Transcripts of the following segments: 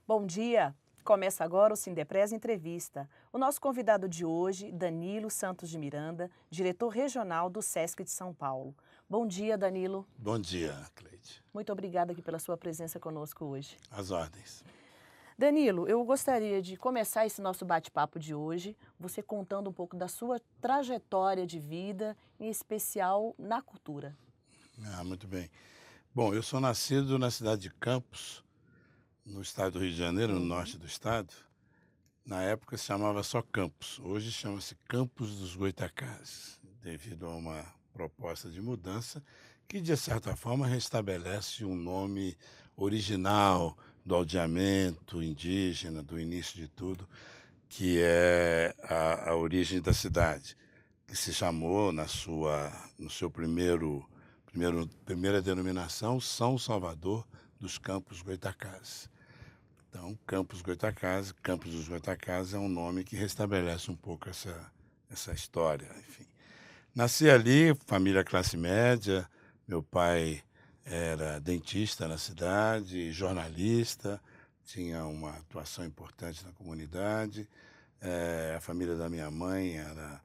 Bom dia! Começa agora o Sindepres Entrevista. O nosso convidado de hoje, Danilo Santos de Miranda, diretor regional do SESC de São Paulo. Bom dia, Danilo. Bom dia, Cleide. Muito obrigada aqui pela sua presença conosco hoje. Às ordens. Danilo, eu gostaria de começar esse nosso bate-papo de hoje, você contando um pouco da sua trajetória de vida, em especial na cultura. Muito bem. Bom, eu sou nascido na cidade de Campos, no estado do Rio de Janeiro, no norte do estado. Na época se chamava só Campos, hoje chama-se Campos dos Goytacazes, devido a uma proposta de mudança que, de certa forma, restabelece um nome original do aldeamento indígena, do início de tudo, que é a origem da cidade, que se chamou no seu primeira denominação São Salvador dos Campos Goytacazes. Então, Campos Goytacazes, Campos dos Goytacazes é um nome que restabelece um pouco essa história, enfim. Nasci ali, família classe média, meu pai era dentista na cidade, jornalista, tinha uma atuação importante na comunidade. A família da minha mãe era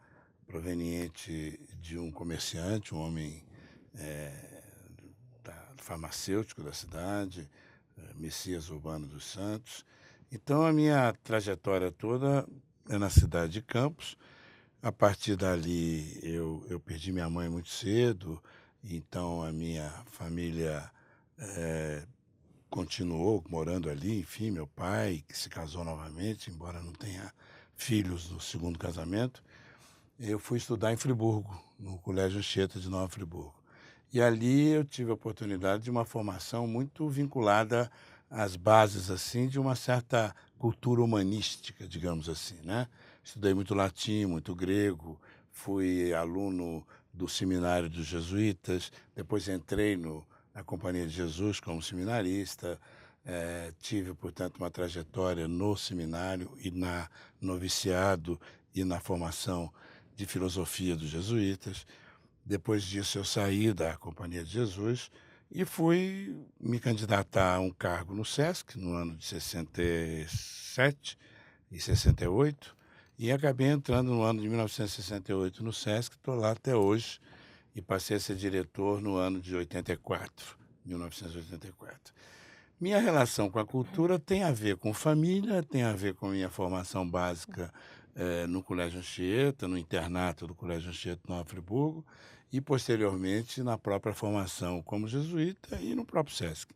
proveniente de um comerciante, um homem farmacêutico da cidade, Messias Urbano dos Santos. Então, a minha trajetória toda é na cidade de Campos. A partir dali, eu perdi minha mãe muito cedo, então a minha família continuou morando ali. Enfim, meu pai, que se casou novamente, embora não tenha filhos do segundo casamento, eu fui estudar em Friburgo, no Colégio Anchieta de Nova Friburgo. E ali eu tive a oportunidade de uma formação muito vinculada às bases assim de uma certa cultura humanística, digamos assim, né? Estudei muito latim, muito grego, fui aluno do seminário dos jesuítas, depois entrei na Companhia de Jesus como seminarista, tive, portanto, uma trajetória no seminário e na noviciado e na formação de filosofia dos jesuítas. Depois disso, eu saí da Companhia de Jesus e fui me candidatar a um cargo no SESC, no ano de 67 e 68, e acabei entrando no ano de 1968 no SESC, estou lá até hoje, e passei a ser diretor no ano de 84, 1984. Minha relação com a cultura tem a ver com família, tem a ver com minha formação básica no Colégio Anchieta, no internato do Colégio Anchieta Nova Friburgo, e posteriormente na própria formação como jesuíta e no próprio SESC.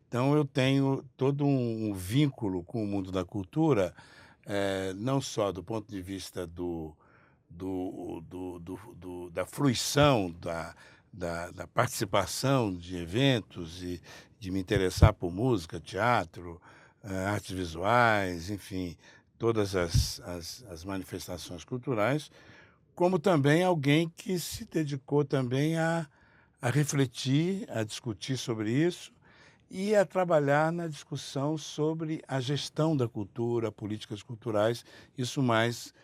Então eu tenho todo um vínculo com o mundo da cultura, não só do ponto de vista da fruição, da participação de eventos e de me interessar por música, teatro, artes visuais, enfim, todas as manifestações culturais, como também alguém que se dedicou também a refletir, a discutir sobre isso e a trabalhar na discussão sobre a gestão da cultura, políticas culturais, isso mais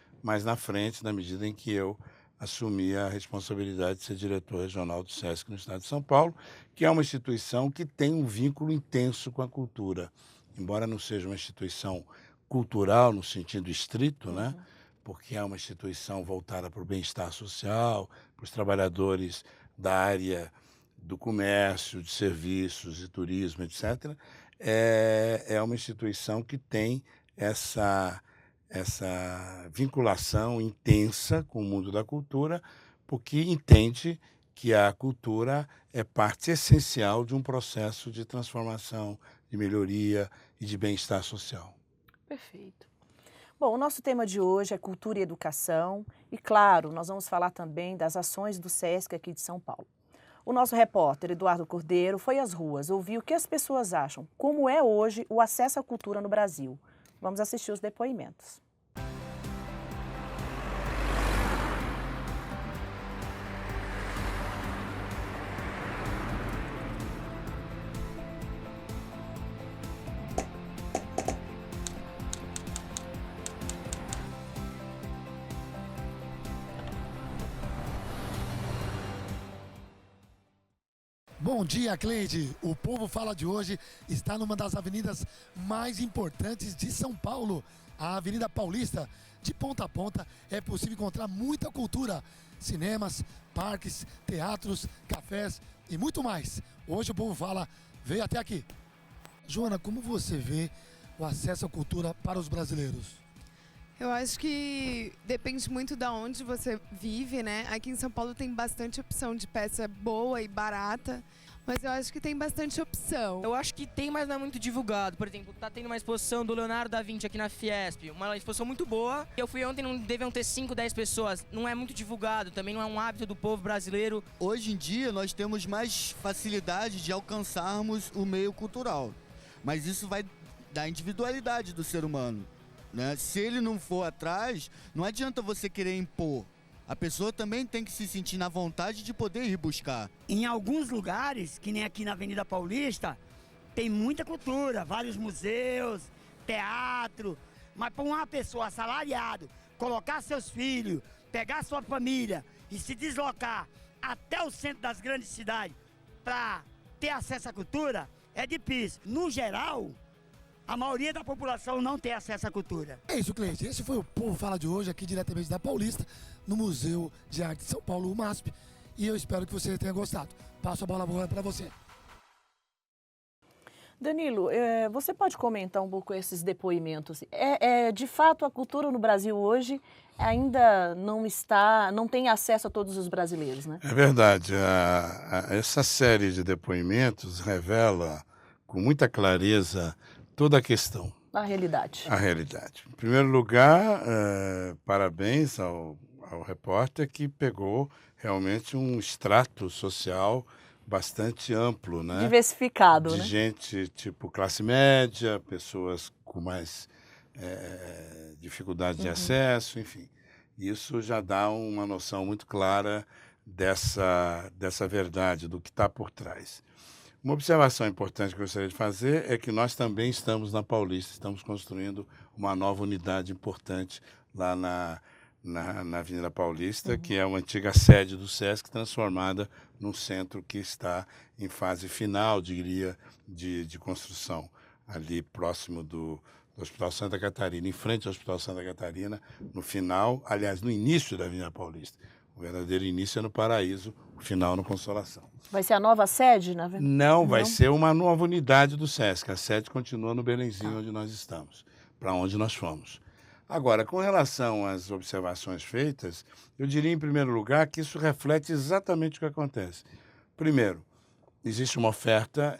na frente, na medida em que eu assumi a responsabilidade de ser diretor regional do SESC no estado de São Paulo, que é uma instituição que tem um vínculo intenso com a cultura. Embora não seja uma instituição cultural no sentido estrito, né? Porque é uma instituição voltada para o bem-estar social, para os trabalhadores da área do comércio, de serviços, de turismo, etc., é uma instituição que tem essa vinculação intensa com o mundo da cultura, porque entende que a cultura é parte essencial de um processo de transformação, de melhoria e de bem-estar social. Perfeito. Bom, o nosso tema de hoje é cultura e educação e, claro, nós vamos falar também das ações do SESC aqui de São Paulo. O nosso repórter, Eduardo Cordeiro, foi às ruas, ouviu o que as pessoas acham, como é hoje o acesso à cultura no Brasil. Vamos assistir os depoimentos. Bom dia, Cleide. O Povo Fala de hoje está numa das avenidas mais importantes de São Paulo, a Avenida Paulista. De ponta a ponta é possível encontrar muita cultura, cinemas, parques, teatros, cafés e muito mais. Hoje o Povo Fala veio até aqui. Joana, como você vê o acesso à cultura para os brasileiros? Eu acho que depende muito de onde você vive, né? Aqui em São Paulo tem bastante opção de peça boa e barata, mas eu acho que tem bastante opção. Eu acho que tem, mas não é muito divulgado. Por exemplo, tá tendo uma exposição do Leonardo da Vinci aqui na Fiesp, uma exposição muito boa. Eu fui ontem, não deviam ter 5, 10 pessoas. Não é muito divulgado, também não é um hábito do povo brasileiro. Hoje em dia nós temos mais facilidade de alcançarmos o meio cultural, mas isso vai da individualidade do ser humano, né? Se ele não for atrás, não adianta você querer impor. A pessoa também tem que se sentir na vontade de poder ir buscar. Em alguns lugares, que nem aqui na Avenida Paulista, tem muita cultura, vários museus, teatro, mas para uma pessoa assalariado, colocar seus filhos, pegar sua família e se deslocar até o centro das grandes cidades para ter acesso à cultura, é difícil. No geral, a maioria da população não tem acesso à cultura. É isso, Cleide. Esse foi o Povo Fala de hoje, aqui diretamente da Paulista, no Museu de Arte de São Paulo, o MASP. E eu espero que você tenha gostado. Passo a bola agora para você. Danilo, você pode comentar um pouco esses depoimentos? De fato, a cultura no Brasil hoje ainda não tem acesso a todos os brasileiros, né? É verdade. Essa série de depoimentos revela com muita clareza toda a questão. A realidade. A realidade. Em primeiro lugar, parabéns ao repórter que pegou realmente um extrato social bastante amplo, né? Diversificado, de né? gente tipo classe média, pessoas com mais dificuldade de acesso, enfim. Isso já dá uma noção muito clara dessa verdade, do que está por trás. Uma observação importante que eu gostaria de fazer é que nós também estamos na Paulista, estamos construindo uma nova unidade importante lá na Avenida Paulista, que é uma antiga sede do SESC, transformada num centro que está em fase final, diria, de construção, ali próximo do Hospital Santa Catarina, em frente ao Hospital Santa Catarina, no final, aliás, no início da Avenida Paulista. O verdadeiro início é no Paraíso, o final no Consolação. Vai ser a nova sede, na verdade? Não, vai ser uma nova unidade do SESC. A sede continua no Belenzinho, onde nós estamos, para onde nós fomos. Agora, com relação às observações feitas, eu diria, em primeiro lugar, que isso reflete exatamente o que acontece. Primeiro, existe uma oferta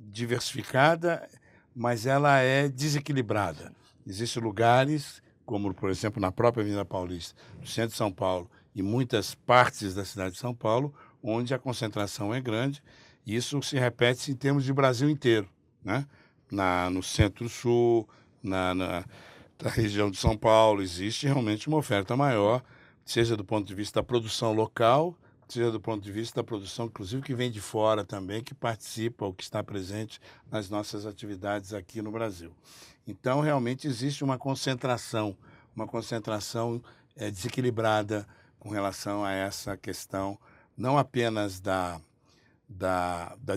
diversificada, mas ela é desequilibrada. Existem lugares, como, por exemplo, na própria Avenida Paulista, no centro de São Paulo, e muitas partes da cidade de São Paulo, onde a concentração é grande, e isso se repete em termos de Brasil inteiro, né? No Centro-Sul, na região de São Paulo, existe realmente uma oferta maior, seja do ponto de vista da produção local, seja do ponto de vista da produção, inclusive, que vem de fora também, que participa ou que está presente nas nossas atividades aqui no Brasil. Então, realmente existe uma concentração desequilibrada com relação a essa questão, não apenas da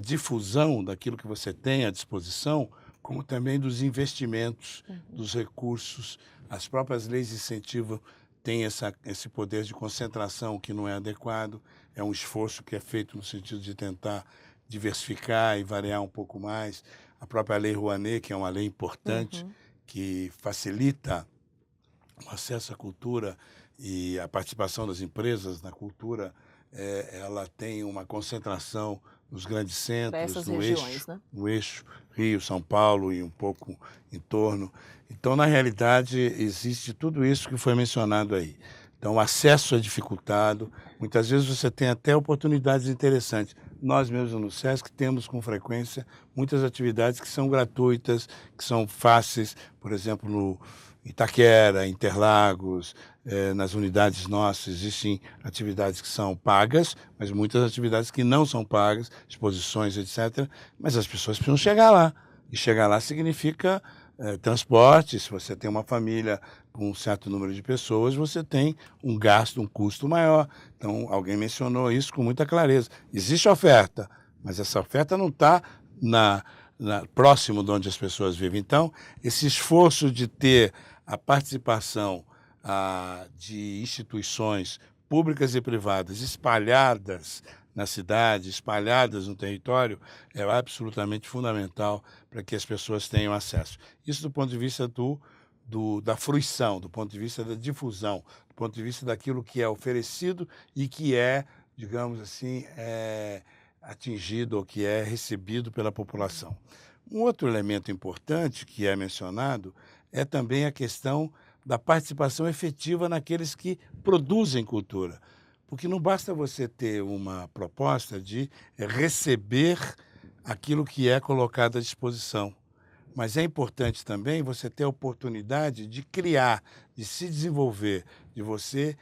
difusão daquilo que você tem à disposição, como também dos investimentos, dos recursos. As próprias leis de incentivo têm esse poder de concentração que não é adequado, é um esforço que é feito no sentido de tentar diversificar e variar um pouco mais. A própria Lei Rouanet, que é uma lei importante, que facilita o acesso à cultura e a participação das empresas na cultura, ela tem uma concentração nos grandes centros, no eixo Rio, São Paulo e um pouco em torno. Então, na realidade, existe tudo isso que foi mencionado aí. Então, o acesso é dificultado, muitas vezes você tem até oportunidades interessantes. Nós mesmos no SESC temos com frequência muitas atividades que são gratuitas, que são fáceis, por exemplo, no Itaquera, Interlagos, nas unidades nossas existem atividades que são pagas, mas muitas atividades que não são pagas, exposições, etc. Mas as pessoas precisam chegar lá. E chegar lá significa transporte. Se você tem uma família com um certo número de pessoas, você tem um gasto, um custo maior. Então, alguém mencionou isso com muita clareza. Existe oferta, mas essa oferta não está próximo de onde as pessoas vivem. Então, esse esforço de ter a participação de instituições públicas e privadas espalhadas na cidade, espalhadas no território, é absolutamente fundamental para que as pessoas tenham acesso. Isso do ponto de vista da fruição, do ponto de vista da difusão, do ponto de vista daquilo que é oferecido e que é, digamos assim, atingido ou que é recebido pela população. Um outro elemento importante que é mencionado é também a questão da participação efetiva naqueles que produzem cultura. Porque não basta você ter uma proposta de receber aquilo que é colocado à disposição, mas é importante também você ter a oportunidade de criar, de se desenvolver, de você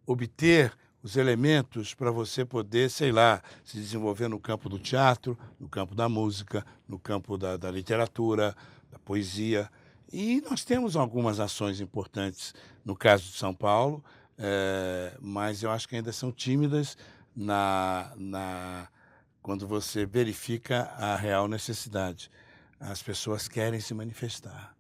obter os elementos para você poder, sei lá, se desenvolver no campo do teatro, no campo da música, no campo da literatura, da poesia. E nós temos algumas ações importantes no caso de São Paulo, mas eu acho que ainda são tímidas quando você verifica a real necessidade. As pessoas querem se manifestar.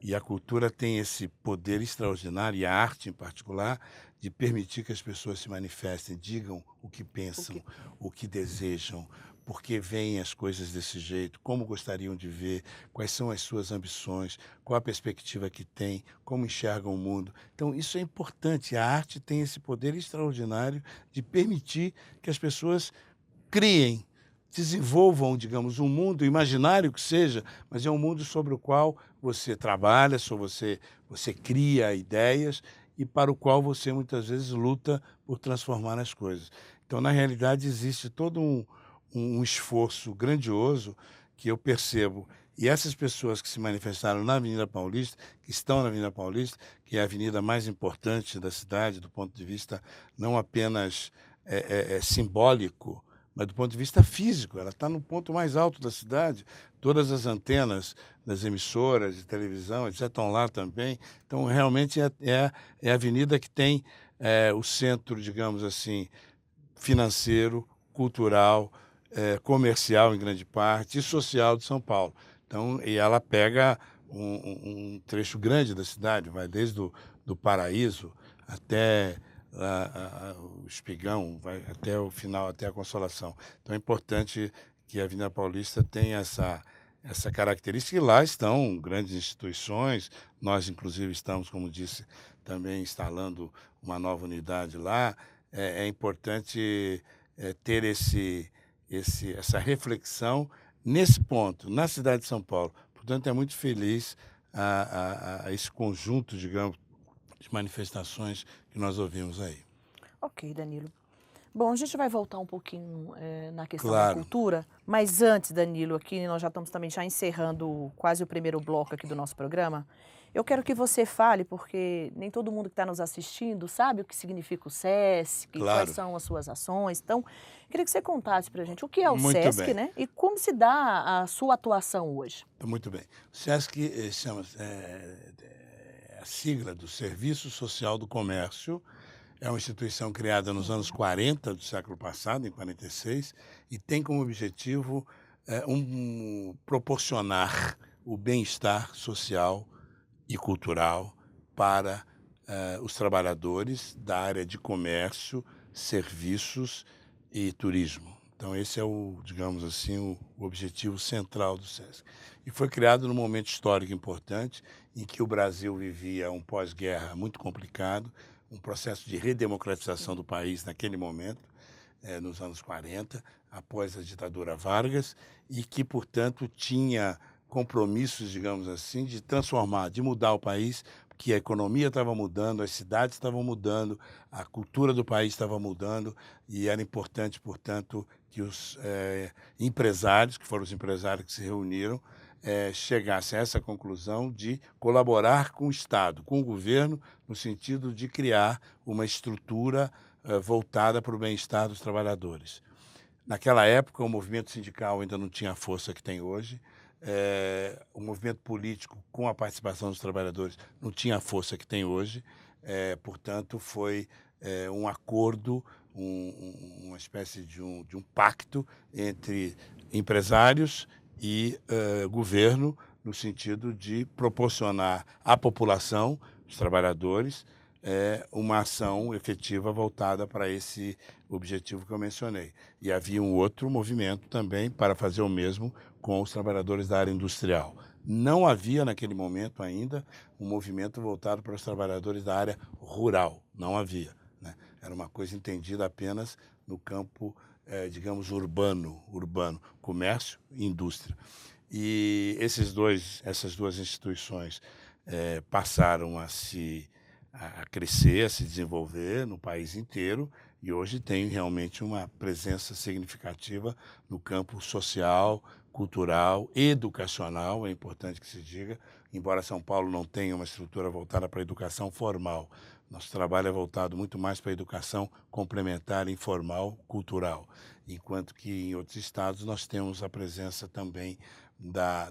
E a cultura tem esse poder extraordinário, e a arte em particular, de permitir que as pessoas se manifestem, digam o que pensam, o que desejam, por que veem as coisas desse jeito, como gostariam de ver, quais são as suas ambições, qual a perspectiva que têm, como enxergam o mundo. Então, isso é importante. A arte tem esse poder extraordinário de permitir que as pessoas criem, desenvolvam, digamos, um mundo imaginário que seja, mas é um mundo sobre o qual você trabalha, você cria ideias e para o qual você muitas vezes luta por transformar as coisas. Então, na realidade, existe todo um esforço grandioso que eu percebo. E essas pessoas que se manifestaram na Avenida Paulista, que estão na Avenida Paulista, que é a avenida mais importante da cidade, do ponto de vista não apenas simbólico, mas do ponto de vista físico, ela está no ponto mais alto da cidade. Todas as antenas das emissoras de televisão já estão lá também. Então, realmente é a avenida que tem o centro, digamos assim, financeiro, cultural, comercial em grande parte e social de São Paulo. Então, e ela pega um trecho grande da cidade, vai desde do Paraíso até o Espigão, vai até o final, até a Consolação. Então é importante que a Avenida Paulista tenha essa característica, e lá estão grandes instituições. Nós, inclusive, estamos, como disse, também instalando uma nova unidade lá. É importante ter essa reflexão nesse ponto, na cidade de São Paulo. Portanto, é muito feliz a esse conjunto, digamos, de manifestações que nós ouvimos aí. Ok, Danilo. Bom, a gente vai voltar um pouquinho na questão Claro. da cultura, mas antes, Danilo, aqui nós já estamos também já encerrando quase o primeiro bloco aqui do nosso programa. Eu quero que você fale, porque nem todo mundo que está nos assistindo sabe o que significa o SESC, Claro. quais são as suas ações. Então, queria que você contasse para a gente o que é o Muito SESC, bem. né? E como se dá a sua atuação hoje. Muito bem. O SESC chama-se a sigla do Serviço Social do Comércio. É uma instituição criada nos anos 40 do século passado, em 46, e tem como objetivo proporcionar o bem-estar social e cultural para os trabalhadores da área de comércio, serviços e turismo. Então, esse é digamos assim, o objetivo central do SESC. E foi criado num momento histórico importante, em que o Brasil vivia um pós-guerra muito complicado, um processo de redemocratização do país naquele momento, nos anos 40, após a ditadura Vargas, e que, portanto, tinha compromissos, digamos assim, de transformar, de mudar o país, porque a economia estava mudando, as cidades estavam mudando, a cultura do país estava mudando, e era importante, portanto, que os empresários, que foram os empresários que se reuniram, chegassem a essa conclusão de colaborar com o Estado, com o governo, no sentido de criar uma estrutura voltada para o bem-estar dos trabalhadores. Naquela época, o movimento sindical ainda não tinha a força que tem hoje, o movimento político, com a participação dos trabalhadores, não tinha a força que tem hoje. Portanto, foi um acordo, uma espécie de um pacto entre empresários e governo, no sentido de proporcionar à população, os trabalhadores, uma ação efetiva voltada para esse objetivo que eu mencionei. E havia um outro movimento também para fazer o mesmo com os trabalhadores da área industrial. Não havia, naquele momento ainda, um movimento voltado para os trabalhadores da área rural. Não havia, né? Era uma coisa entendida apenas no campo, digamos, urbano, comércio e indústria. E essas duas instituições passaram a crescer, a se desenvolver no país inteiro, e hoje tem realmente uma presença significativa no campo social, cultural, educacional, é importante que se diga, embora São Paulo não tenha uma estrutura voltada para a educação formal. Nosso trabalho é voltado muito mais para a educação complementar, informal, cultural, enquanto que em outros estados nós temos a presença também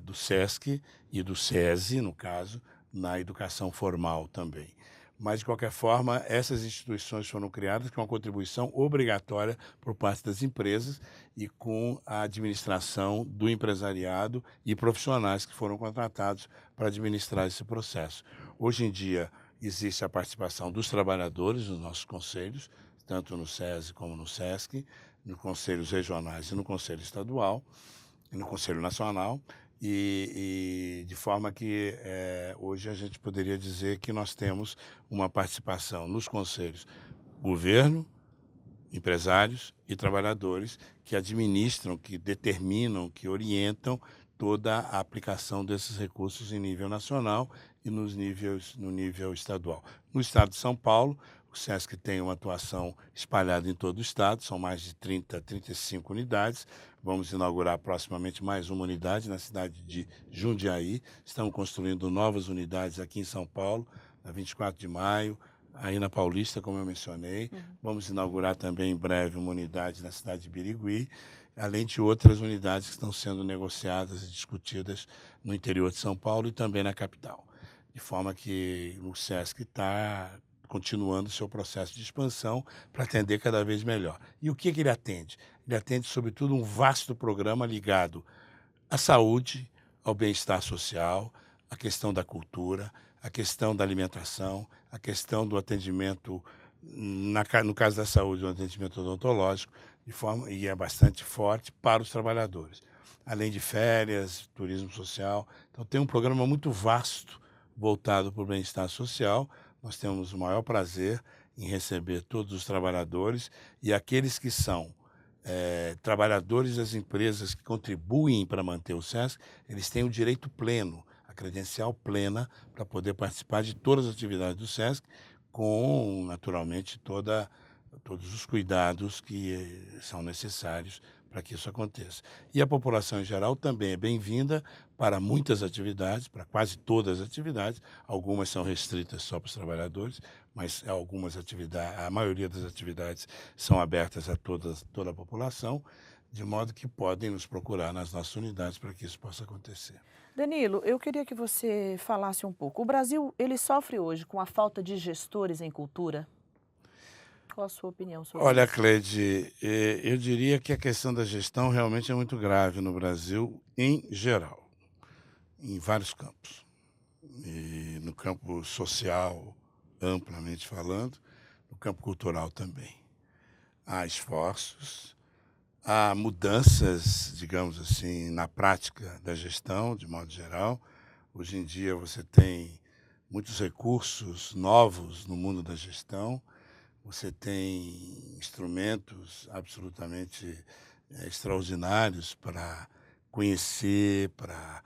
do SESC e do SESI, no caso, na educação formal também. Mas, de qualquer forma, essas instituições foram criadas com uma contribuição obrigatória por parte das empresas e com a administração do empresariado e profissionais que foram contratados para administrar esse processo. Hoje em dia, existe a participação dos trabalhadores nos nossos conselhos, tanto no SESI como no SESC, nos conselhos regionais e no Conselho Estadual, e no Conselho Nacional, e de forma que hoje a gente poderia dizer que nós temos uma participação nos conselhos governo, empresários e trabalhadores que administram, que determinam, que orientam toda a aplicação desses recursos em nível nacional e no nível estadual. No estado de São Paulo, o SESC tem uma atuação espalhada em todo o estado, são mais de 35 unidades. Vamos inaugurar proximamente mais uma unidade na cidade de Jundiaí. Estamos construindo novas unidades aqui em São Paulo, na 24 de maio, aí na Paulista, como eu mencionei. Vamos inaugurar também em breve uma unidade na cidade de Birigui, além de outras unidades que estão sendo negociadas e discutidas no interior de São Paulo e também na capital. De forma que o SESC está continuando seu processo de expansão para atender cada vez melhor. E o que ele atende? Ele atende, sobretudo, um vasto programa ligado à saúde, ao bem-estar social, à questão da cultura, à questão da alimentação, à questão do atendimento, no caso da saúde, o atendimento odontológico, e é bastante forte para os trabalhadores. Além de férias, turismo social. Então, tem um programa muito vasto voltado para o bem-estar social. Nós temos o maior prazer em receber todos os trabalhadores e aqueles que são trabalhadores das empresas que contribuem para manter o SESC, eles têm o direito pleno, a credencial plena para poder participar de todas as atividades do SESC, com, naturalmente, todos os cuidados que são necessários para que isso aconteça. E a população em geral também é bem-vinda para muitas atividades, para quase todas as atividades. Algumas são restritas só para os trabalhadores, mas a maioria das atividades são abertas a toda a população, de modo que podem nos procurar nas nossas unidades para que isso possa acontecer. Danilo, eu queria que você falasse um pouco. O Brasil, ele sofre hoje com a falta de gestores em cultura? Qual a sua opinião sobre isso? Olha, Cleide, eu diria que a questão da gestão realmente é muito grave no Brasil, em geral, em vários campos. E no campo social, amplamente falando, no campo cultural também. Há esforços, há mudanças, digamos assim, na prática da gestão, de modo geral. Hoje em dia você tem muitos recursos novos no mundo da gestão. Você tem instrumentos absolutamente extraordinários para conhecer, para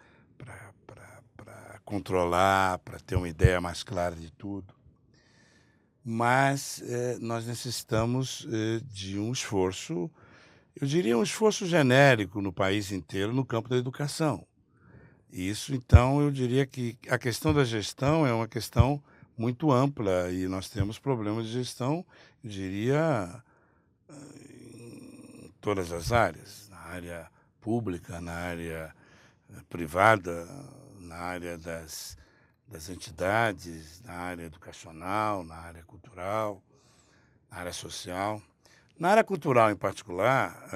controlar, para ter uma ideia mais clara de tudo. Mas nós necessitamos de um esforço, eu diria um esforço genérico no país inteiro no campo da educação. Isso, então, eu diria que a questão da gestão é uma questão muito ampla e nós temos problemas de gestão, eu diria, em todas as áreas, na área pública, na área privada, na área das entidades, na área educacional, na área cultural, na área social. Na área cultural, em particular,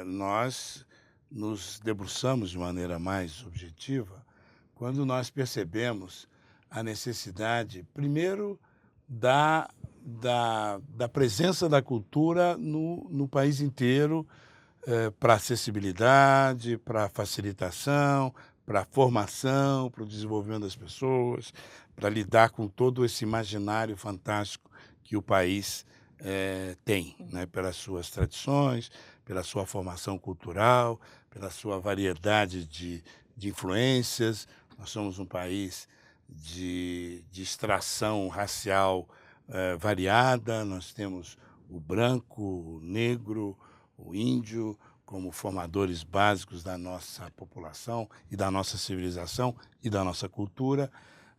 nós nos debruçamos de maneira mais objetiva quando nós percebemos a necessidade, primeiro, da presença da cultura no país inteiro, para acessibilidade, para facilitação, para formação, para o desenvolvimento das pessoas, para lidar com todo esse imaginário fantástico que o país tem, né? Pelas suas tradições, pela sua formação cultural, pela sua variedade de influências. Nós somos um país de extração racial variada, nós temos o branco, o negro, o índio como formadores básicos da nossa população e da nossa civilização e da nossa cultura,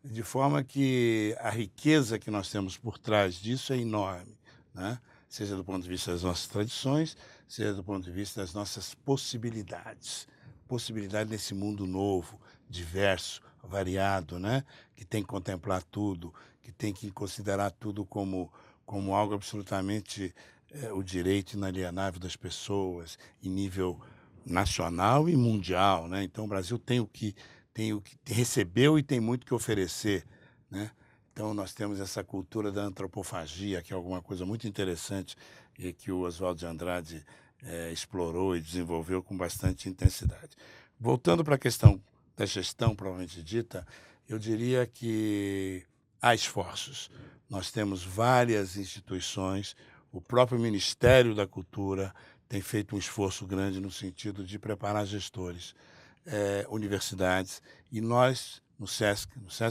de forma que a riqueza que nós temos por trás disso é enorme, né? Seja do ponto de vista das nossas tradições, seja do ponto de vista das nossas possibilidades. Possibilidade nesse mundo novo, diverso, variado, né? Que tem que contemplar tudo, que tem que considerar tudo como algo absolutamente o direito inalienável das pessoas, em nível nacional e mundial, né? Então o Brasil tem o que recebeu e tem muito que oferecer, né? Então nós temos essa cultura da antropofagia, que é alguma coisa muito interessante e que o Oswald de Andrade explorou e desenvolveu com bastante intensidade. Voltando para a questão da gestão propriamente dita, eu diria que há esforços. Nós temos várias instituições, o próprio Ministério da Cultura tem feito um esforço grande no sentido de preparar gestores, universidades, e nós, no SESC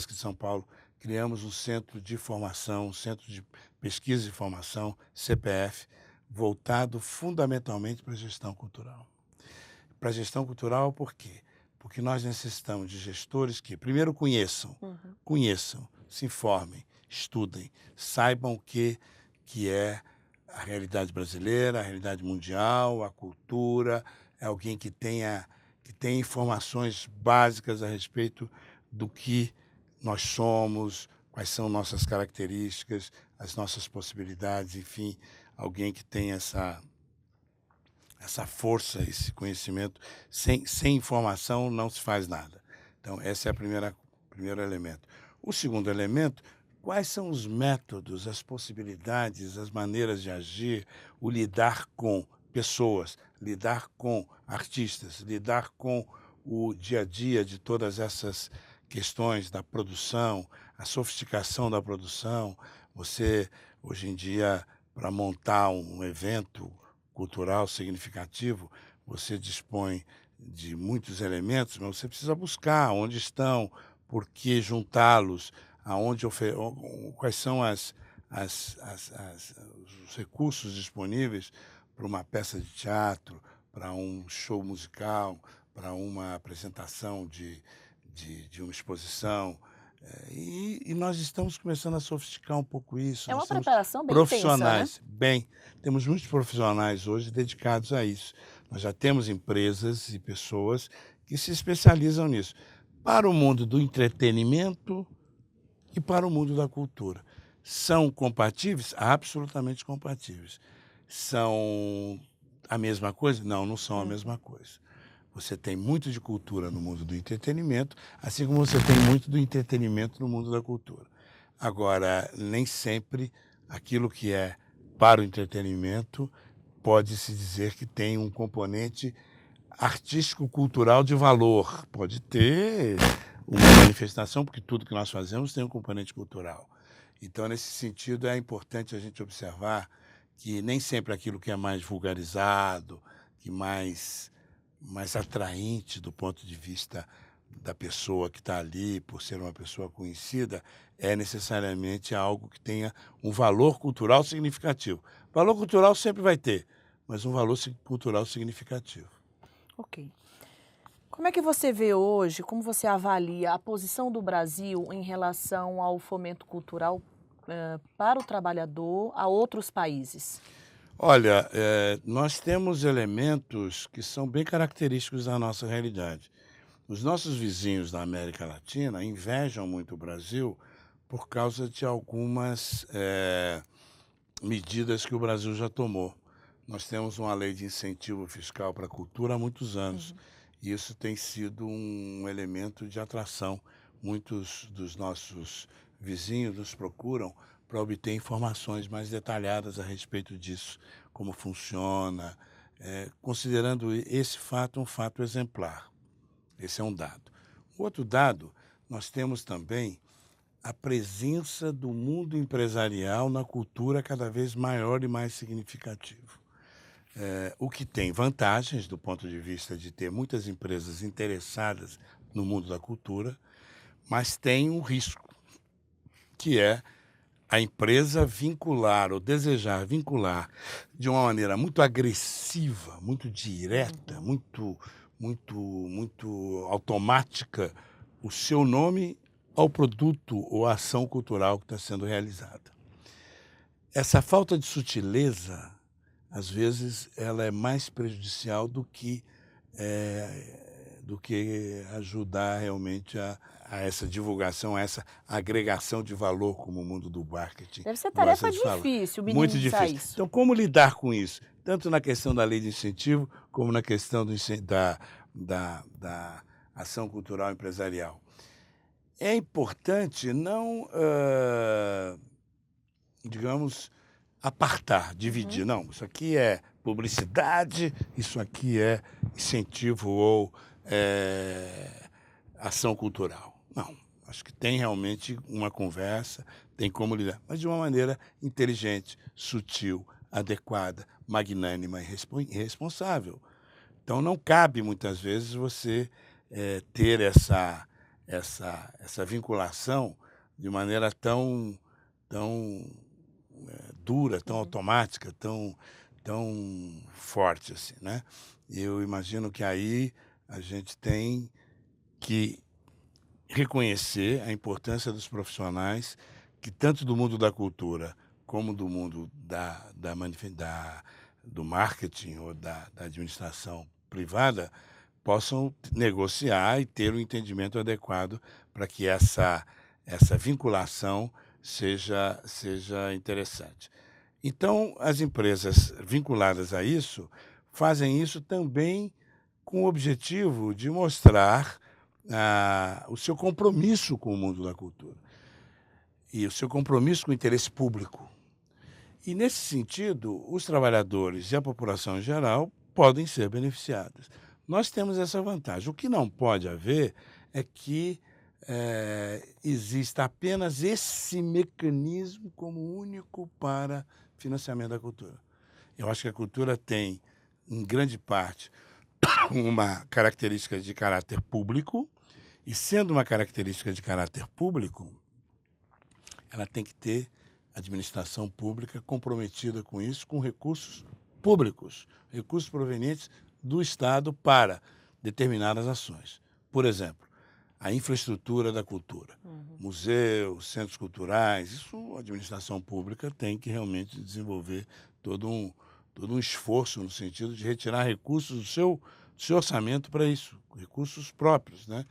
de São Paulo, criamos um centro de formação, um centro de pesquisa e formação, CPF, voltado fundamentalmente para a gestão cultural. Para a gestão cultural, por quê? Porque nós necessitamos de gestores que, primeiro, conheçam, se informem, estudem, saibam o que é a realidade brasileira, a realidade mundial, a cultura, é alguém que tenha informações básicas a respeito do que nós somos, quais são nossas características, as nossas possibilidades, enfim, alguém que tenha essa força, esse conhecimento. Sem informação não se faz nada. Então, esse é o primeiro elemento. O segundo elemento, quais são os métodos, as possibilidades, as maneiras de agir, o lidar com pessoas, lidar com artistas, lidar com o dia a dia de todas essas questões da produção, a sofisticação da produção. Você, hoje em dia, para montar um evento cultural significativo, você dispõe de muitos elementos, mas você precisa buscar onde estão, por que juntá-los, quais são os recursos disponíveis para uma peça de teatro, para um show musical, para uma apresentação de uma exposição. E nós estamos começando a sofisticar um pouco isso. É uma Nós temos preparação bem profissionais, intensa, né? Temos muitos profissionais hoje dedicados a isso. Nós já temos empresas e pessoas que se especializam nisso, para o mundo do entretenimento e para o mundo da cultura. São compatíveis? Absolutamente compatíveis. São a mesma coisa? Não, não são a mesma coisa. Você tem muito de cultura no mundo do entretenimento, assim como você tem muito do entretenimento no mundo da cultura. Agora, nem sempre aquilo que é para o entretenimento pode-se dizer que tem um componente artístico-cultural de valor. Pode ter uma manifestação, porque tudo que nós fazemos tem um componente cultural. Então, nesse sentido, é importante a gente observar que nem sempre aquilo que é mais vulgarizado, que mais atraente do ponto de vista da pessoa que está ali, por ser uma pessoa conhecida, é necessariamente algo que tenha um valor cultural significativo. Valor cultural sempre vai ter, mas um valor cultural significativo. Ok. Como é que você vê hoje, como você avalia a posição do Brasil em relação ao fomento cultural para o trabalhador a outros países? Olha, nós temos elementos que são bem característicos da nossa realidade. Os nossos vizinhos da América Latina invejam muito o Brasil por causa de algumas medidas que o Brasil já tomou. Nós temos uma lei de incentivo fiscal para a cultura há muitos anos. E isso tem sido um elemento de atração. Muitos dos nossos vizinhos nos procuram para obter informações mais detalhadas a respeito disso, como funciona, considerando esse fato um fato exemplar. Esse é um dado. O outro dado, nós temos também a presença do mundo empresarial na cultura cada vez maior e mais significativo. O que tem vantagens do ponto de vista de ter muitas empresas interessadas no mundo da cultura, mas tem um risco, que é a empresa vincular ou desejar vincular de uma maneira muito agressiva, muito direta, muito automática o seu nome ao produto ou à ação cultural que está sendo realizada. Essa falta de sutileza, às vezes, ela é mais prejudicial do que ajudar realmente a essa divulgação, a essa agregação de valor como o mundo do marketing. Deve ser tarefa difícil, muito difícil. Isso. Então, como lidar com isso? Tanto na questão da lei de incentivo, como na questão da ação cultural empresarial. É importante não, digamos, apartar, dividir. Não, isso aqui é publicidade, isso aqui é incentivo ou ação cultural. Não, acho que tem realmente uma conversa, tem como lidar, mas de uma maneira inteligente, sutil, adequada, magnânima e responsável. Então não cabe muitas vezes você ter essa vinculação de maneira tão dura, tão automática, tão forte assim, né? Eu imagino que aí a gente tem que reconhecer a importância dos profissionais que tanto do mundo da cultura como do mundo do marketing ou da administração privada possam negociar e ter um entendimento adequado para que essa vinculação seja interessante. Então, as empresas vinculadas a isso fazem isso também com o objetivo de mostrar o seu compromisso com o mundo da cultura e o seu compromisso com o interesse público. E, nesse sentido, os trabalhadores e a população em geral podem ser beneficiados. Nós temos essa vantagem. O que não pode haver é que exista apenas esse mecanismo como único para financiamento da cultura. Eu acho que a cultura tem, em grande parte, uma característica de caráter público, e sendo uma característica de caráter público, ela tem que ter administração pública comprometida com isso, com recursos públicos, recursos provenientes do Estado para determinadas ações. Por exemplo, a infraestrutura da cultura, museus, centros culturais, isso a administração pública tem que realmente desenvolver todo um esforço no sentido de retirar recursos do seu orçamento para isso, recursos próprios, né?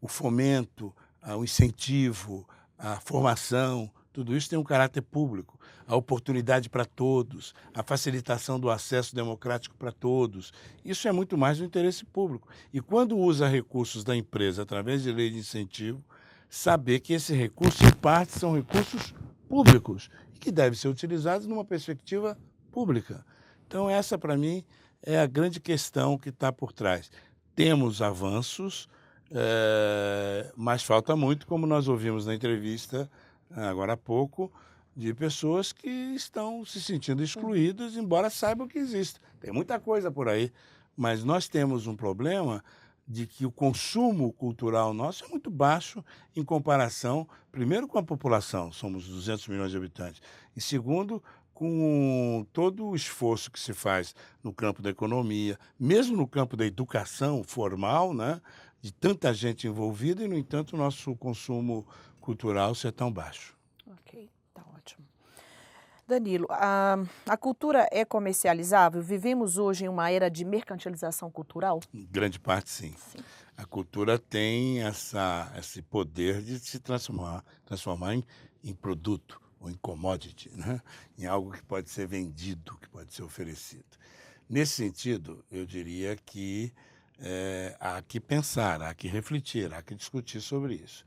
O fomento, o incentivo, a formação, tudo isso tem um caráter público. A oportunidade para todos, a facilitação do acesso democrático para todos. Isso é muito mais do interesse público. E quando usa recursos da empresa através de lei de incentivo, saber que esses recursos, em parte, são recursos públicos e que devem ser utilizados numa perspectiva pública. Então, essa, para mim, é a grande questão que está por trás. Temos avanços, mas falta muito, como nós ouvimos na entrevista agora há pouco, de pessoas que estão se sentindo excluídas, embora saibam que existe. Tem muita coisa por aí, mas nós temos um problema de que o consumo cultural nosso é muito baixo em comparação, primeiro, com a população, somos 200 milhões de habitantes, e segundo, com todo o esforço que se faz no campo da economia, mesmo no campo da educação formal, né, de tanta gente envolvida, e, no entanto, o nosso consumo cultural ser tão baixo. Ok, tá ótimo. Danilo, a cultura é comercializável? Vivemos hoje em uma era de mercantilização cultural? Em grande parte, sim. A cultura tem esse poder de se transformar em produto ou em commodity, né? Em algo que pode ser vendido, que pode ser oferecido. Nesse sentido, eu diria que há que pensar, há que refletir, há que discutir sobre isso.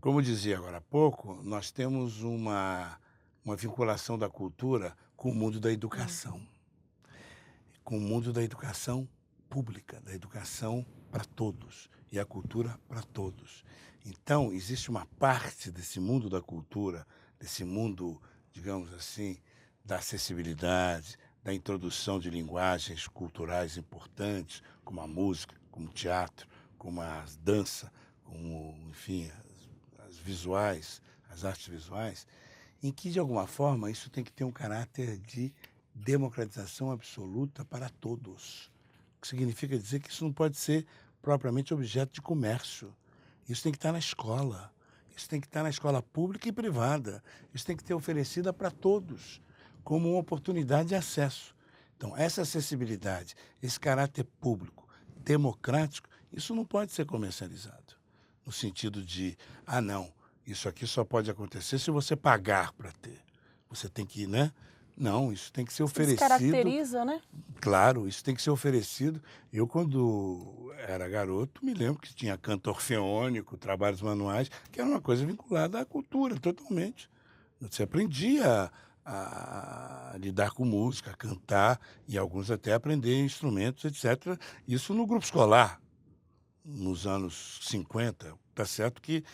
Como dizia agora há pouco, nós temos uma vinculação da cultura com o mundo da educação, com o mundo da educação pública, da educação para todos e a cultura para todos. Então, existe uma parte desse mundo da cultura, desse mundo, digamos assim, da acessibilidade, da introdução de linguagens culturais importantes, como a música, como o teatro, como a dança, como, enfim, as visuais, as artes visuais, em que, de alguma forma, isso tem que ter um caráter de democratização absoluta para todos. O que significa dizer que isso não pode ser propriamente objeto de comércio. Isso tem que estar na escola. Isso tem que estar na escola pública e privada. Isso tem que ser oferecida para todos, como uma oportunidade de acesso. Então, essa acessibilidade, esse caráter público, democrático, isso não pode ser comercializado. No sentido de, não, isso aqui só pode acontecer se você pagar para ter. Você tem que, né? Não, isso tem que ser oferecido. Isso caracteriza, né? Claro, isso tem que ser oferecido. Eu, quando era garoto, me lembro que tinha canto orfeônico, trabalhos manuais, que era uma coisa vinculada à cultura, totalmente. Você aprendia a lidar com música, a cantar, e alguns até aprender instrumentos, etc. Isso no grupo escolar, nos anos 50. Tá certo que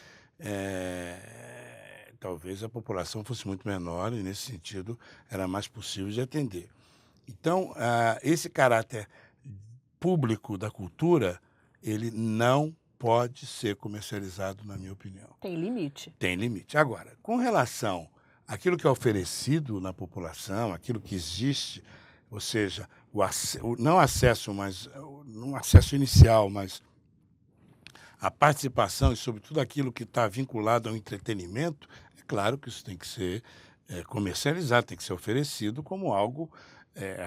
talvez a população fosse muito menor e, nesse sentido, era mais possível de atender. Então, esse caráter público da cultura, ele não pode ser comercializado, na minha opinião. Tem limite. Tem limite. Agora, com relação àquilo que é oferecido na população, aquilo que existe, ou seja, não acesso, mas não acesso inicial, mas a participação e, sobretudo, aquilo que está vinculado ao entretenimento, é claro que isso tem que ser comercializado, tem que ser oferecido como algo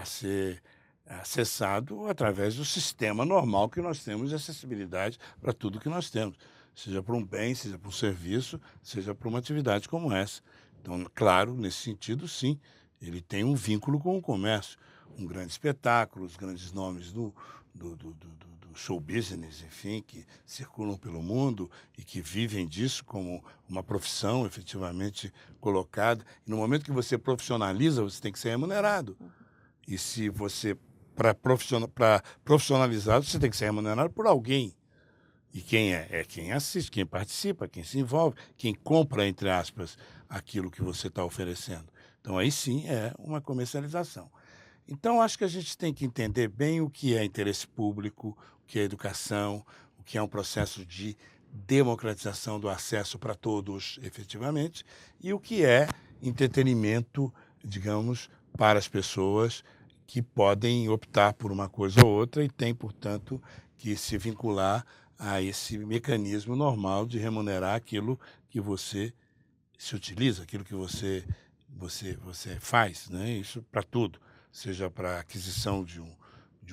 a ser acessado através do sistema normal que nós temos de acessibilidade para tudo que nós temos, seja para um bem, seja para um serviço, seja para uma atividade como essa. Então, claro, nesse sentido, sim, ele tem um vínculo com o comércio, um grande espetáculo, os grandes nomes do show business, enfim, que circulam pelo mundo e que vivem disso como uma profissão efetivamente colocada. E no momento que você profissionaliza, você tem que ser remunerado. E se você, para profissionalizar, você tem que ser remunerado por alguém. E quem é? É quem assiste, quem participa, quem se envolve, quem compra, entre aspas, aquilo que você está oferecendo. Então, aí sim é uma comercialização. Então, acho que a gente tem que entender bem o que é interesse público, o que é educação, o que é um processo de democratização do acesso para todos, efetivamente, e o que é entretenimento, digamos, para as pessoas que podem optar por uma coisa ou outra e tem, portanto, que se vincular a esse mecanismo normal de remunerar aquilo que você se utiliza, aquilo que você faz, né? Isso para tudo, seja para aquisição de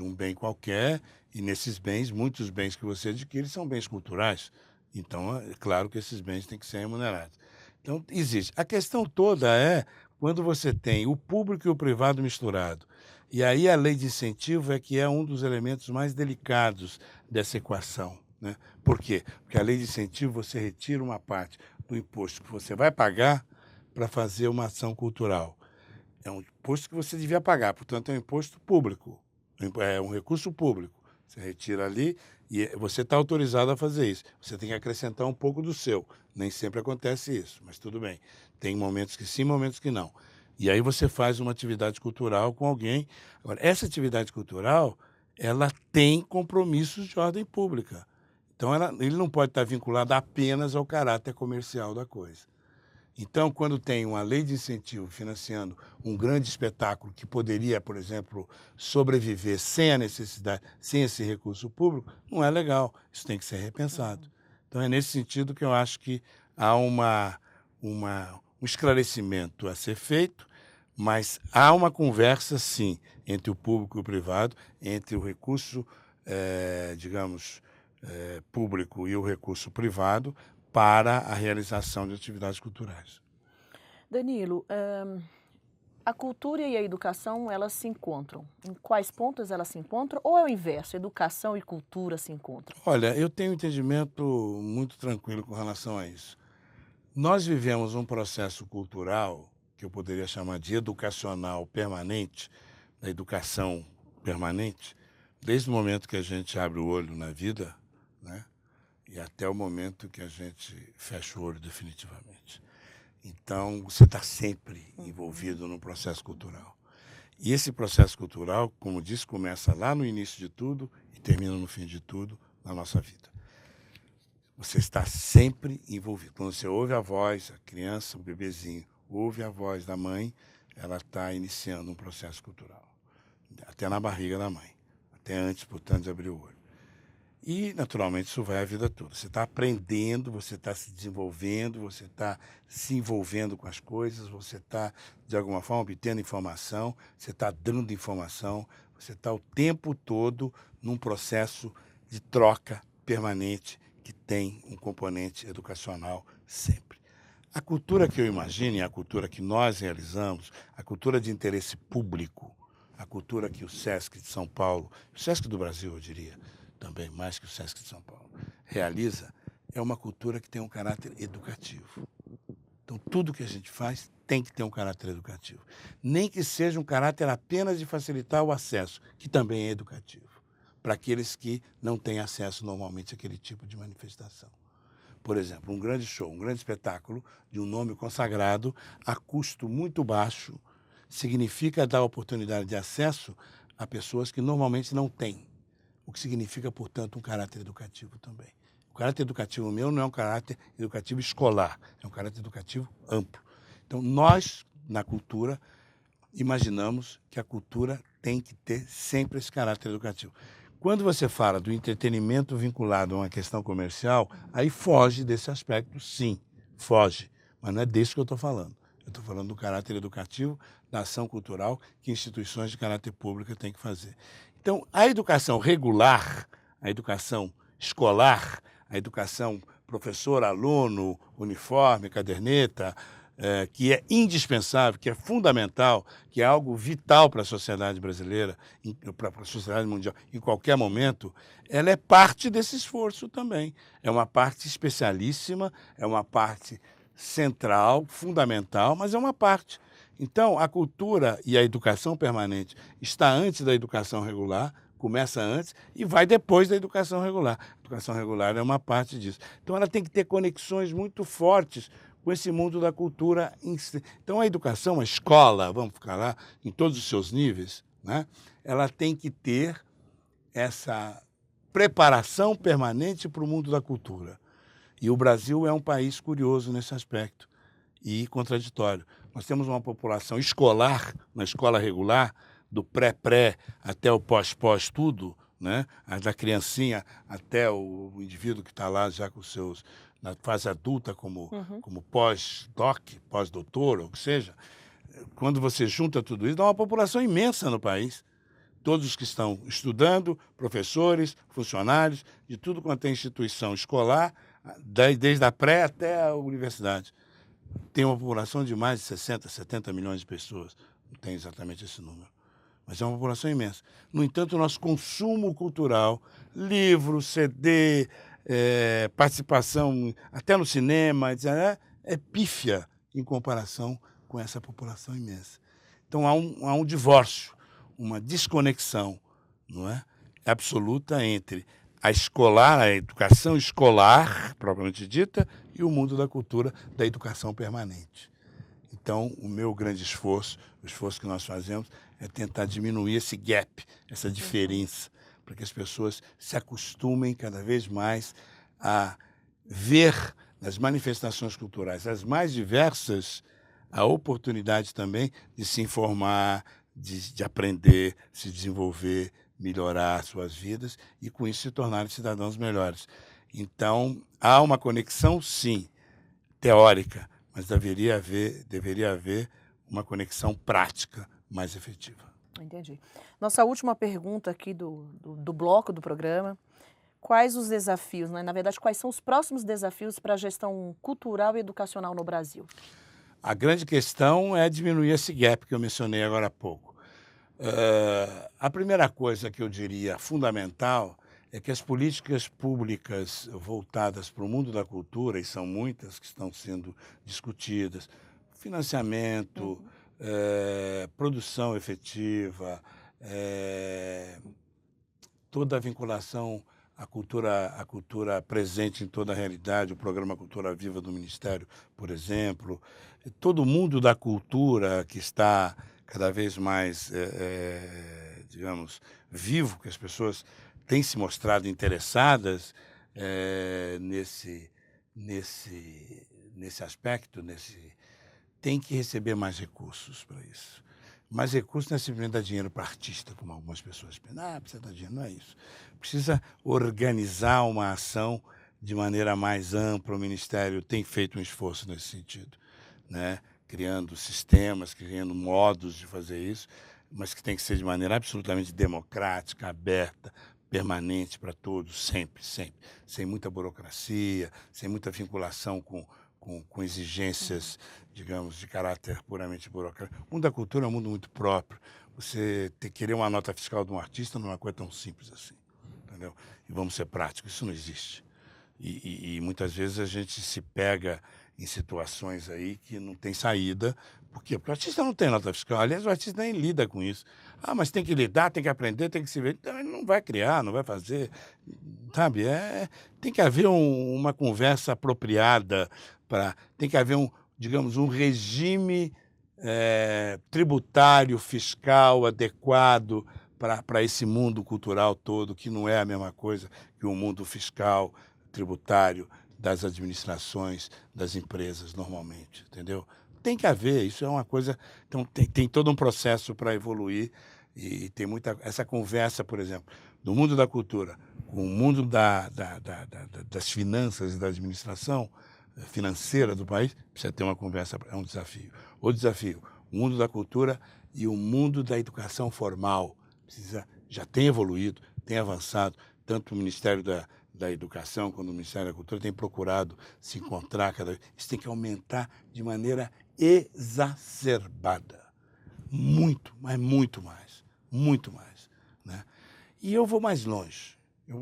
um bem qualquer, e nesses bens, muitos bens que você adquire são bens culturais. Então, é claro que esses bens têm que ser remunerados. Então, existe. A questão toda é quando você tem o público e o privado misturado. E aí a lei de incentivo é que é um dos elementos mais delicados dessa equação, né? Por quê? Porque a lei de incentivo você retira uma parte do imposto que você vai pagar para fazer uma ação cultural. É um imposto que você devia pagar, portanto é um imposto público, é um recurso público. Você retira ali e você está autorizado a fazer isso. Você tem que acrescentar um pouco do seu. Nem sempre acontece isso, mas tudo bem. Tem momentos que sim, momentos que não. E aí você faz uma atividade cultural com alguém. Agora, essa atividade cultural, ela tem compromissos de ordem pública. Então, ele não pode estar vinculado apenas ao caráter comercial da coisa. Então, quando tem uma lei de incentivo financiando um grande espetáculo que poderia, por exemplo, sobreviver sem a necessidade, sem esse recurso público, não é legal. Isso tem que ser repensado. Então, é nesse sentido que eu acho que há um esclarecimento a ser feito, mas há uma conversa, sim, entre o público e o privado, entre o recurso, digamos, público e o recurso privado para a realização de atividades culturais. Danilo, a cultura e a educação, elas se encontram. Em quais pontos elas se encontram? Ou é o inverso, educação e cultura se encontram? Olha, eu tenho um entendimento muito tranquilo com relação a isso. Nós vivemos um processo cultural, que eu poderia chamar de educacional permanente, da educação permanente, desde o momento que a gente abre o olho na vida, né, e até o momento que a gente fecha o olho definitivamente. Então, você está sempre envolvido no processo cultural. E esse processo cultural, como disse, começa lá no início de tudo e termina no fim de tudo na nossa vida. Você está sempre envolvido. Quando você ouve a voz, a criança, o bebezinho, ouve a voz da mãe, ela está iniciando um processo cultural. Até na barriga da mãe. Até antes, portanto, de abrir o olho. E, naturalmente, isso vai a vida toda. Você está aprendendo, você está se desenvolvendo, você está se envolvendo com as coisas, você está, de alguma forma, obtendo informação, você está dando informação, você está o tempo todo num processo de troca permanente que tem um componente educacional sempre. A cultura que eu imagino, a cultura que nós realizamos, a cultura de interesse público, a cultura que o SESC de São Paulo, o SESC do Brasil, eu diria, também mais que o SESC de São Paulo, realiza, é uma cultura que tem um caráter educativo. Então, tudo que a gente faz tem que ter um caráter educativo. Nem que seja um caráter apenas de facilitar o acesso, que também é educativo, para aqueles que não têm acesso normalmente àquele tipo de manifestação. Por exemplo, um grande show, um grande espetáculo de um nome consagrado, a custo muito baixo, significa dar oportunidade de acesso a pessoas que normalmente não têm. O que significa, portanto, um caráter educativo também. O caráter educativo meu não é um caráter educativo escolar, é um caráter educativo amplo. Então, nós, na cultura, imaginamos que a cultura tem que ter sempre esse caráter educativo. Quando você fala do entretenimento vinculado a uma questão comercial, aí foge desse aspecto, sim, foge. Mas não é desse que eu estou falando. Eu estou falando do caráter educativo, da ação cultural que instituições de caráter público têm que fazer. Então, a educação regular, a educação escolar, a educação professor, aluno, uniforme, caderneta, que é indispensável, que é fundamental, que é algo vital para a sociedade brasileira, para a sociedade mundial, em qualquer momento, ela é parte desse esforço também. É uma parte especialíssima, é uma parte central, fundamental, mas é uma parte. Então, a cultura e a educação permanente está antes da educação regular, começa antes e vai depois da educação regular. A educação regular é uma parte disso. Então, ela tem que ter conexões muito fortes com esse mundo da cultura. Então, a educação, a escola, vamos ficar lá, em todos os seus níveis, né? Ela tem que ter essa preparação permanente para o mundo da cultura. E o Brasil é um país curioso nesse aspecto e contraditório. Nós temos uma população escolar, na escola regular, do pré-pré até o pós-pós tudo, né? Da criancinha até o indivíduo que está lá já com seus, na fase adulta como pós-doc, pós-doutor, ou o que seja. Quando você junta tudo isso, dá uma população imensa no país. Todos os que estão estudando, professores, funcionários, de tudo quanto é instituição escolar, desde a pré até a universidade. Tem uma população de mais de 60, 70 milhões de pessoas. Não tem exatamente esse número. Mas é uma população imensa. No entanto, o nosso consumo cultural, livro, CD, participação até no cinema, etc., é pífia em comparação com essa população imensa. Então, há um divórcio, uma desconexão, não é, absoluta entre a educação escolar, propriamente dita, e o mundo da cultura, da educação permanente. Então, o meu grande esforço, o esforço que nós fazemos, é tentar diminuir esse gap, essa diferença, para que as pessoas se acostumem cada vez mais a ver nas manifestações culturais, as mais diversas, a oportunidade também de se informar, de aprender, se desenvolver, melhorar suas vidas e, com isso, se tornarem cidadãos melhores. Então, há uma conexão, sim, teórica, mas deveria haver uma conexão prática mais efetiva. Entendi. Nossa última pergunta aqui do bloco do programa. quais os desafios, né? Na verdade, quais são os próximos desafios para a gestão cultural e educacional no Brasil? A grande questão é diminuir esse gap que eu mencionei agora há pouco. A primeira coisa que eu diria fundamental é que as políticas públicas voltadas para o mundo da cultura, e são muitas que estão sendo discutidas, financiamento, produção efetiva, toda a vinculação à cultura presente em toda a realidade, o programa Cultura Viva do Ministério, por exemplo, todo o mundo da cultura que está cada vez mais, digamos, vivo, que as pessoas têm se mostrado interessadas nesse aspecto, tem que receber mais recursos para isso. Mais recursos não é simplesmente dar dinheiro para artista, como algumas pessoas pensam. Precisa dar dinheiro, não é isso. Precisa organizar uma ação de maneira mais ampla. O Ministério tem feito um esforço nesse sentido, né? Criando sistemas, criando modos de fazer isso, mas que tem que ser de maneira absolutamente democrática, aberta, permanente para todos, sempre, sempre. Sem muita burocracia, sem muita vinculação com exigências, digamos, de caráter puramente burocrático. O mundo da cultura é um mundo muito próprio. Você querer uma nota fiscal de um artista não é uma coisa tão simples assim, entendeu? E vamos ser práticos, isso não existe. E muitas vezes a gente se pega em situações aí que não tem saída. Por quê? Porque o artista não tem nota fiscal. Aliás, o artista nem lida com isso. Mas tem que lidar, tem que aprender, tem que se ver. Então, ele não vai criar, não vai fazer. Sabe? Tem que haver uma conversa apropriada. Tem que haver, digamos, um regime tributário, fiscal adequado para esse mundo cultural todo, que não é a mesma coisa que o mundo fiscal, tributário das administrações, das empresas, normalmente, entendeu? Tem que haver, isso é uma coisa... Então, tem todo um processo para evoluir e tem essa conversa, por exemplo, do mundo da cultura com o mundo das finanças e da administração financeira do país, precisa ter uma conversa, é um desafio. O desafio, o mundo da cultura e o mundo da educação formal, já tem evoluído, tem avançado, tanto o Ministério da Educação quanto o Ministério da Cultura tem procurado se encontrar cada vez. Isso tem que aumentar de maneira exacerbada. Muito, mas muito mais. Muito mais. Né? E eu vou mais longe. O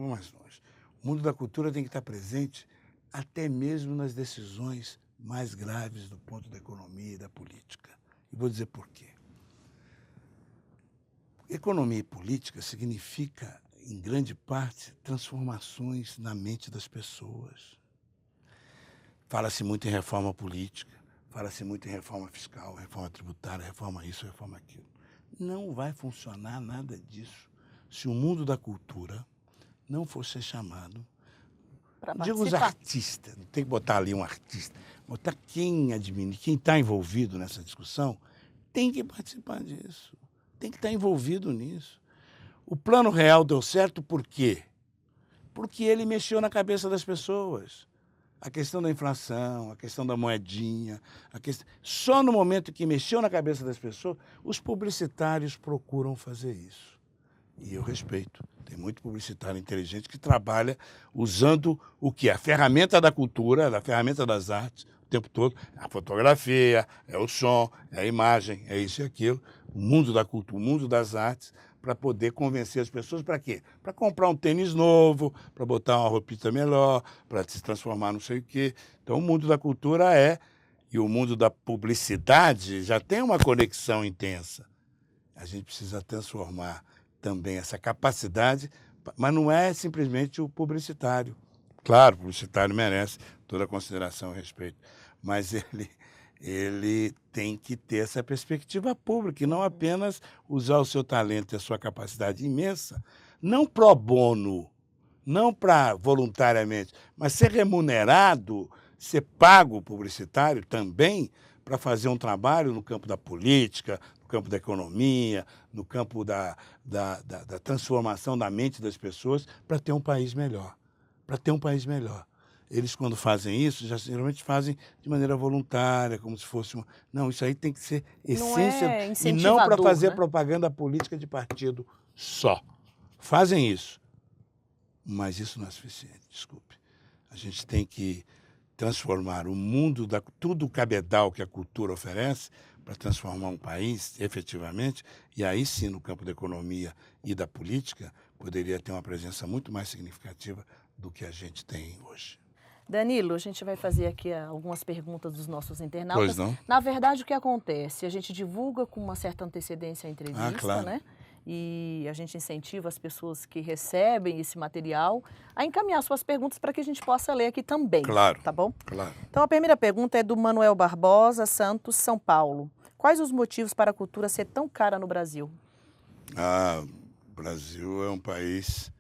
mundo da cultura tem que estar presente até mesmo nas decisões mais graves do ponto da economia e da política. E vou dizer por quê. Economia e política significa, em grande parte, transformações na mente das pessoas. Fala-se muito em reforma política, fala-se muito em reforma fiscal, reforma tributária, reforma isso, reforma aquilo. Não vai funcionar nada disso se o mundo da cultura não for ser chamado. Digo os artistas, não tem que botar ali um artista, botar quem está envolvido nessa discussão, tem que participar disso, tem que estar envolvido nisso. O Plano Real deu certo por quê? Porque ele mexeu na cabeça das pessoas. A questão da inflação, a questão da moedinha, só no momento que mexeu na cabeça das pessoas, os publicitários procuram fazer isso. E eu respeito. Tem muito publicitário inteligente que trabalha usando o que? A ferramenta da cultura, a ferramenta das artes, o tempo todo. A fotografia, é o som, é a imagem, é isso e aquilo. O mundo da cultura, o mundo das artes, para poder convencer as pessoas para quê? Para comprar um tênis novo, para botar uma roupita melhor, para se transformar não sei o quê. Então, o mundo da cultura e o mundo da publicidade já tem uma conexão intensa. A gente precisa transformar também essa capacidade, mas não é simplesmente o publicitário. Claro, o publicitário merece toda a consideração e respeito, mas ele tem que ter essa perspectiva pública e não apenas usar o seu talento e a sua capacidade imensa, não pro bono, não para voluntariamente, mas ser remunerado, ser pago publicitário também para fazer um trabalho no campo da política, no campo da economia, no campo da transformação da mente das pessoas para ter um país melhor. Eles, quando fazem isso, já geralmente fazem de maneira voluntária, como se fosse uma... Não, isso aí tem que ser essência. E não para fazer propaganda política de partido só. Fazem isso. mas isso não é suficiente, desculpe. A gente tem que transformar o mundo, tudo o cabedal que a cultura oferece, para transformar um país efetivamente, e aí sim, no campo da economia e da política, poderia ter uma presença muito mais significativa do que a gente tem hoje. Danilo, a gente vai fazer aqui algumas perguntas dos nossos internautas. Pois não? Na verdade, o que acontece? A gente divulga com uma certa antecedência a entrevista, claro. né? E a gente incentiva as pessoas que recebem esse material a encaminhar suas perguntas para que a gente possa ler aqui também. Claro. Tá bom? Claro. Então, a primeira pergunta é do Manuel Barbosa Santos, São Paulo. Quais os motivos para a cultura ser tão cara no Brasil? O Brasil é um país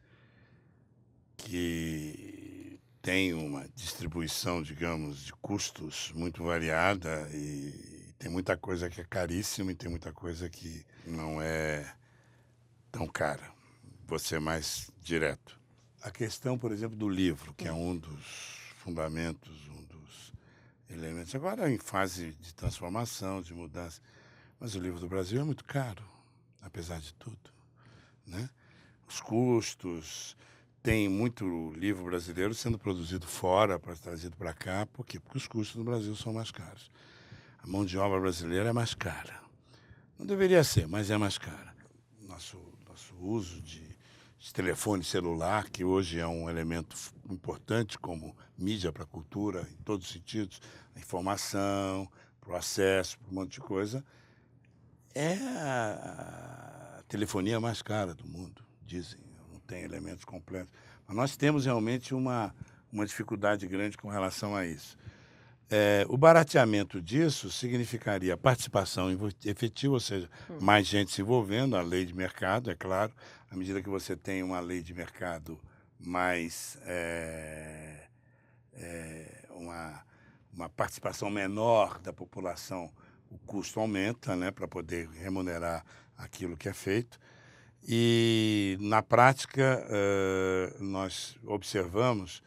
que tem uma distribuição, digamos, de custos muito variada e tem muita coisa que é caríssima e tem muita coisa que não é tão cara. Vou ser mais direto. A questão, por exemplo, do livro, que é um dos fundamentos, um dos elementos, agora em fase de transformação, de mudança, mas o livro do Brasil é muito caro, apesar de tudo, né? Os custos... Tem muito livro brasileiro sendo produzido fora, trazido para cá. Por quê? Porque os custos no Brasil são mais caros. A mão de obra brasileira é mais cara. Não deveria ser, mas é mais cara. Nosso uso de telefone celular, que hoje é um elemento importante como mídia para a cultura, em todos os sentidos, a informação, para o acesso, para um monte de coisa, é a telefonia mais cara do mundo, dizem. Tem elementos completos. Mas nós temos realmente uma dificuldade grande com relação a isso. O barateamento disso significaria participação efetiva, ou seja, mais gente se envolvendo, a lei de mercado, é claro. À medida que você tem uma lei de mercado mais... uma participação menor da população, o custo aumenta, né, para poder remunerar aquilo que é feito. E, na prática, nós observamos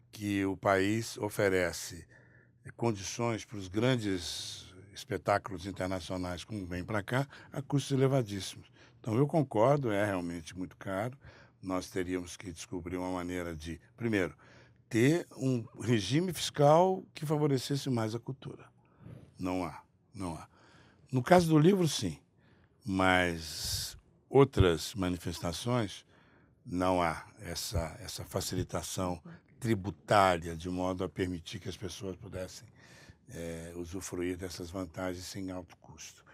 que o país oferece condições para os grandes espetáculos internacionais, como vem para cá, a custos elevadíssimos. Então, eu concordo, é realmente muito caro. Nós teríamos que descobrir uma maneira de, primeiro, ter um regime fiscal que favorecesse mais a cultura. Não há. No caso do livro, sim, mas... outras manifestações, não há essa facilitação tributária de modo a permitir que as pessoas pudessem usufruir dessas vantagens sem alto custo.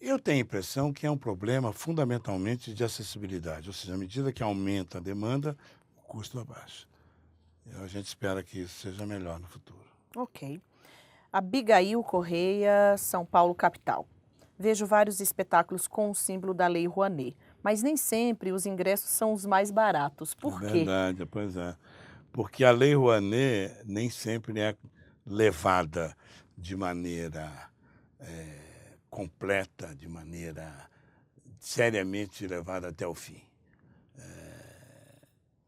Eu tenho a impressão que é um problema fundamentalmente de acessibilidade, ou seja, à medida que aumenta a demanda, o custo abaixa. A gente espera que isso seja melhor no futuro. Ok. Abigail Correia, São Paulo, capital. Vejo vários espetáculos com o símbolo da Lei Rouanet, mas nem sempre os ingressos são os mais baratos. Por quê? Verdade, pois é. Porque a Lei Rouanet nem sempre é levada de maneira completa, de maneira seriamente levada até o fim.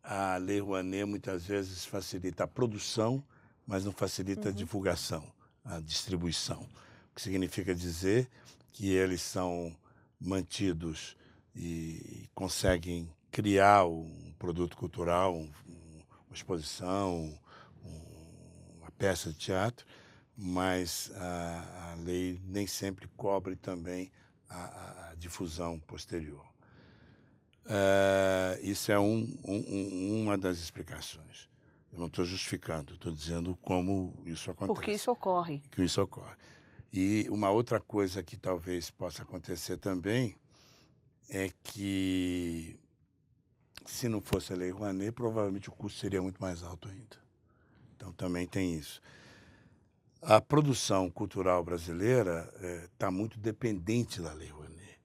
A Lei Rouanet muitas vezes facilita a produção, mas não facilita a divulgação, a distribuição. O que significa dizer que eles são mantidos e conseguem criar um produto cultural, uma exposição, uma peça de teatro, mas a lei nem sempre cobre também a difusão posterior. Isso é uma das explicações. Eu não estou justificando, estou dizendo como isso acontece. Porque isso ocorre. Que isso ocorre. E uma outra coisa que talvez possa acontecer também é que, se não fosse a Lei Rouanet, provavelmente o custo seria muito mais alto ainda. Então, também tem isso. A produção cultural brasileira está muito dependente da Lei Rouanet,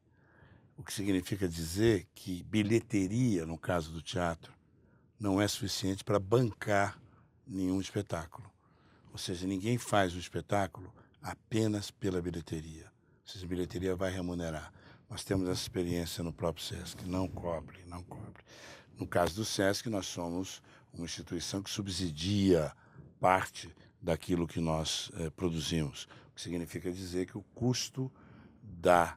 o que significa dizer que bilheteria, no caso do teatro, não é suficiente para bancar nenhum espetáculo. Ou seja, ninguém faz o espetáculo apenas pela bilheteria. Ou seja, a bilheteria vai remunerar. Nós temos essa experiência no próprio SESC, não cobre. No caso do SESC, nós somos uma instituição que subsidia parte daquilo que nós produzimos, o que significa dizer que o custo da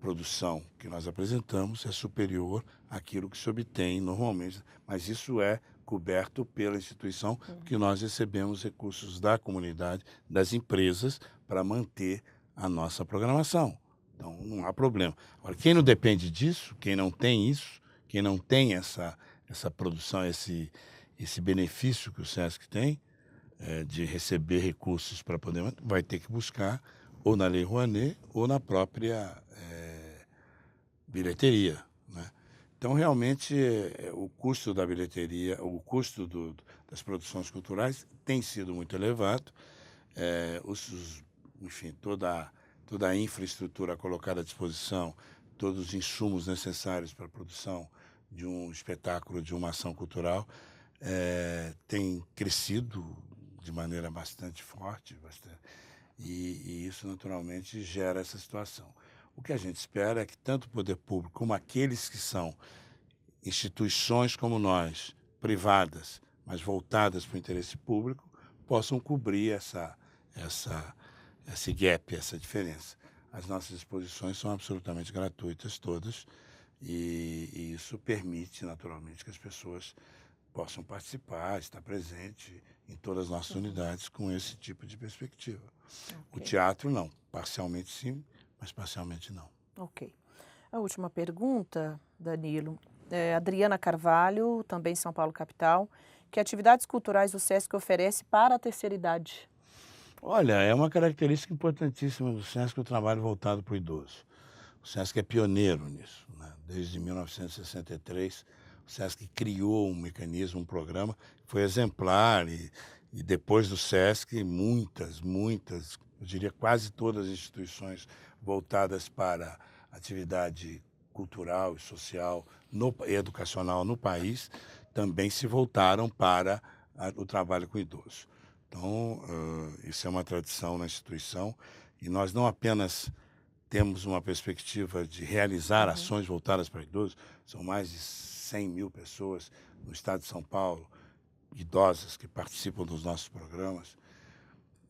produção que nós apresentamos é superior àquilo que se obtém normalmente, mas isso é coberto pela instituição, porque nós recebemos recursos da comunidade, das empresas, para manter a nossa programação. Então, não há problema. Agora, quem não depende disso, quem não tem isso, quem não tem essa produção, esse benefício que o SESC tem, de receber recursos para poder, vai ter que buscar ou na Lei Rouanet ou na própria bilheteria, né? Então, realmente, o custo da bilheteria, o custo das produções culturais tem sido muito elevado. Enfim, toda a infraestrutura colocada à disposição, todos os insumos necessários para a produção de um espetáculo, de uma ação cultural, tem crescido de maneira bastante forte, e isso naturalmente gera essa situação. O que a gente espera é que tanto o poder público como aqueles que são instituições como nós, privadas, mas voltadas para o interesse público, possam cobrir esse gap, essa diferença. As nossas exposições são absolutamente gratuitas todas, e isso permite naturalmente que as pessoas possam participar, estar presente em todas as nossas unidades com esse tipo de perspectiva. Okay. O teatro não, parcialmente sim, mas parcialmente não. Ok. A última pergunta, Danilo. Adriana Carvalho, também São Paulo capital. Que atividades culturais o SESC oferece para a terceira idade? Olha, é uma característica importantíssima do SESC o trabalho voltado para o idoso. O SESC é pioneiro nisso, né? Desde 1963, o SESC criou um mecanismo, um programa, foi exemplar, e depois do SESC, muitas, eu diria quase todas as instituições voltadas para atividade cultural e social e educacional no país também se voltaram para o trabalho com o idoso. Então, isso é uma tradição na instituição, e nós não apenas temos uma perspectiva de realizar ações voltadas para idosos, são mais de 100 mil pessoas no estado de São Paulo, idosas, que participam dos nossos programas,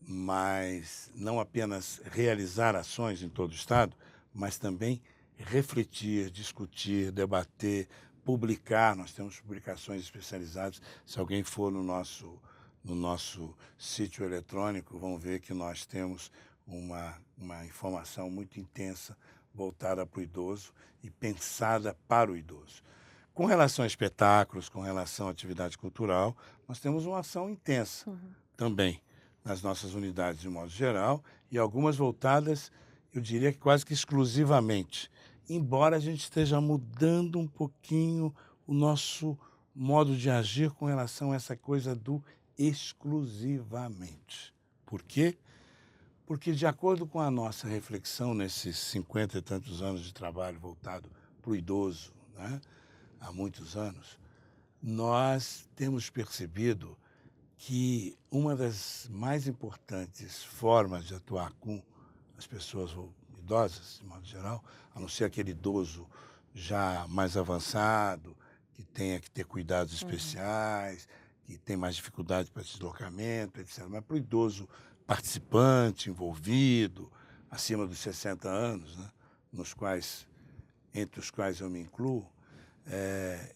mas não apenas realizar ações em todo o estado, mas também refletir, discutir, debater, publicar. Nós temos publicações especializadas. Se alguém for no nosso sítio eletrônico, vão ver que nós temos uma informação muito intensa voltada para o idoso e pensada para o idoso. Com relação a espetáculos, com relação à atividade cultural, nós temos uma ação intensa também nas nossas unidades de modo geral, e algumas voltadas, eu diria que quase que exclusivamente, embora a gente esteja mudando um pouquinho o nosso modo de agir com relação a essa coisa do exclusivamente. Por quê? Porque, de acordo com a nossa reflexão nesses 50 e tantos anos de trabalho voltado para o idoso, né, há muitos anos, nós temos percebido que uma das mais importantes formas de atuar com as pessoas idosas, de modo geral, a não ser aquele idoso já mais avançado, que tenha que ter cuidados especiais, que tem mais dificuldade para deslocamento, etc. Mas para o idoso participante, envolvido, acima dos 60 anos, né, entre os quais eu me incluo,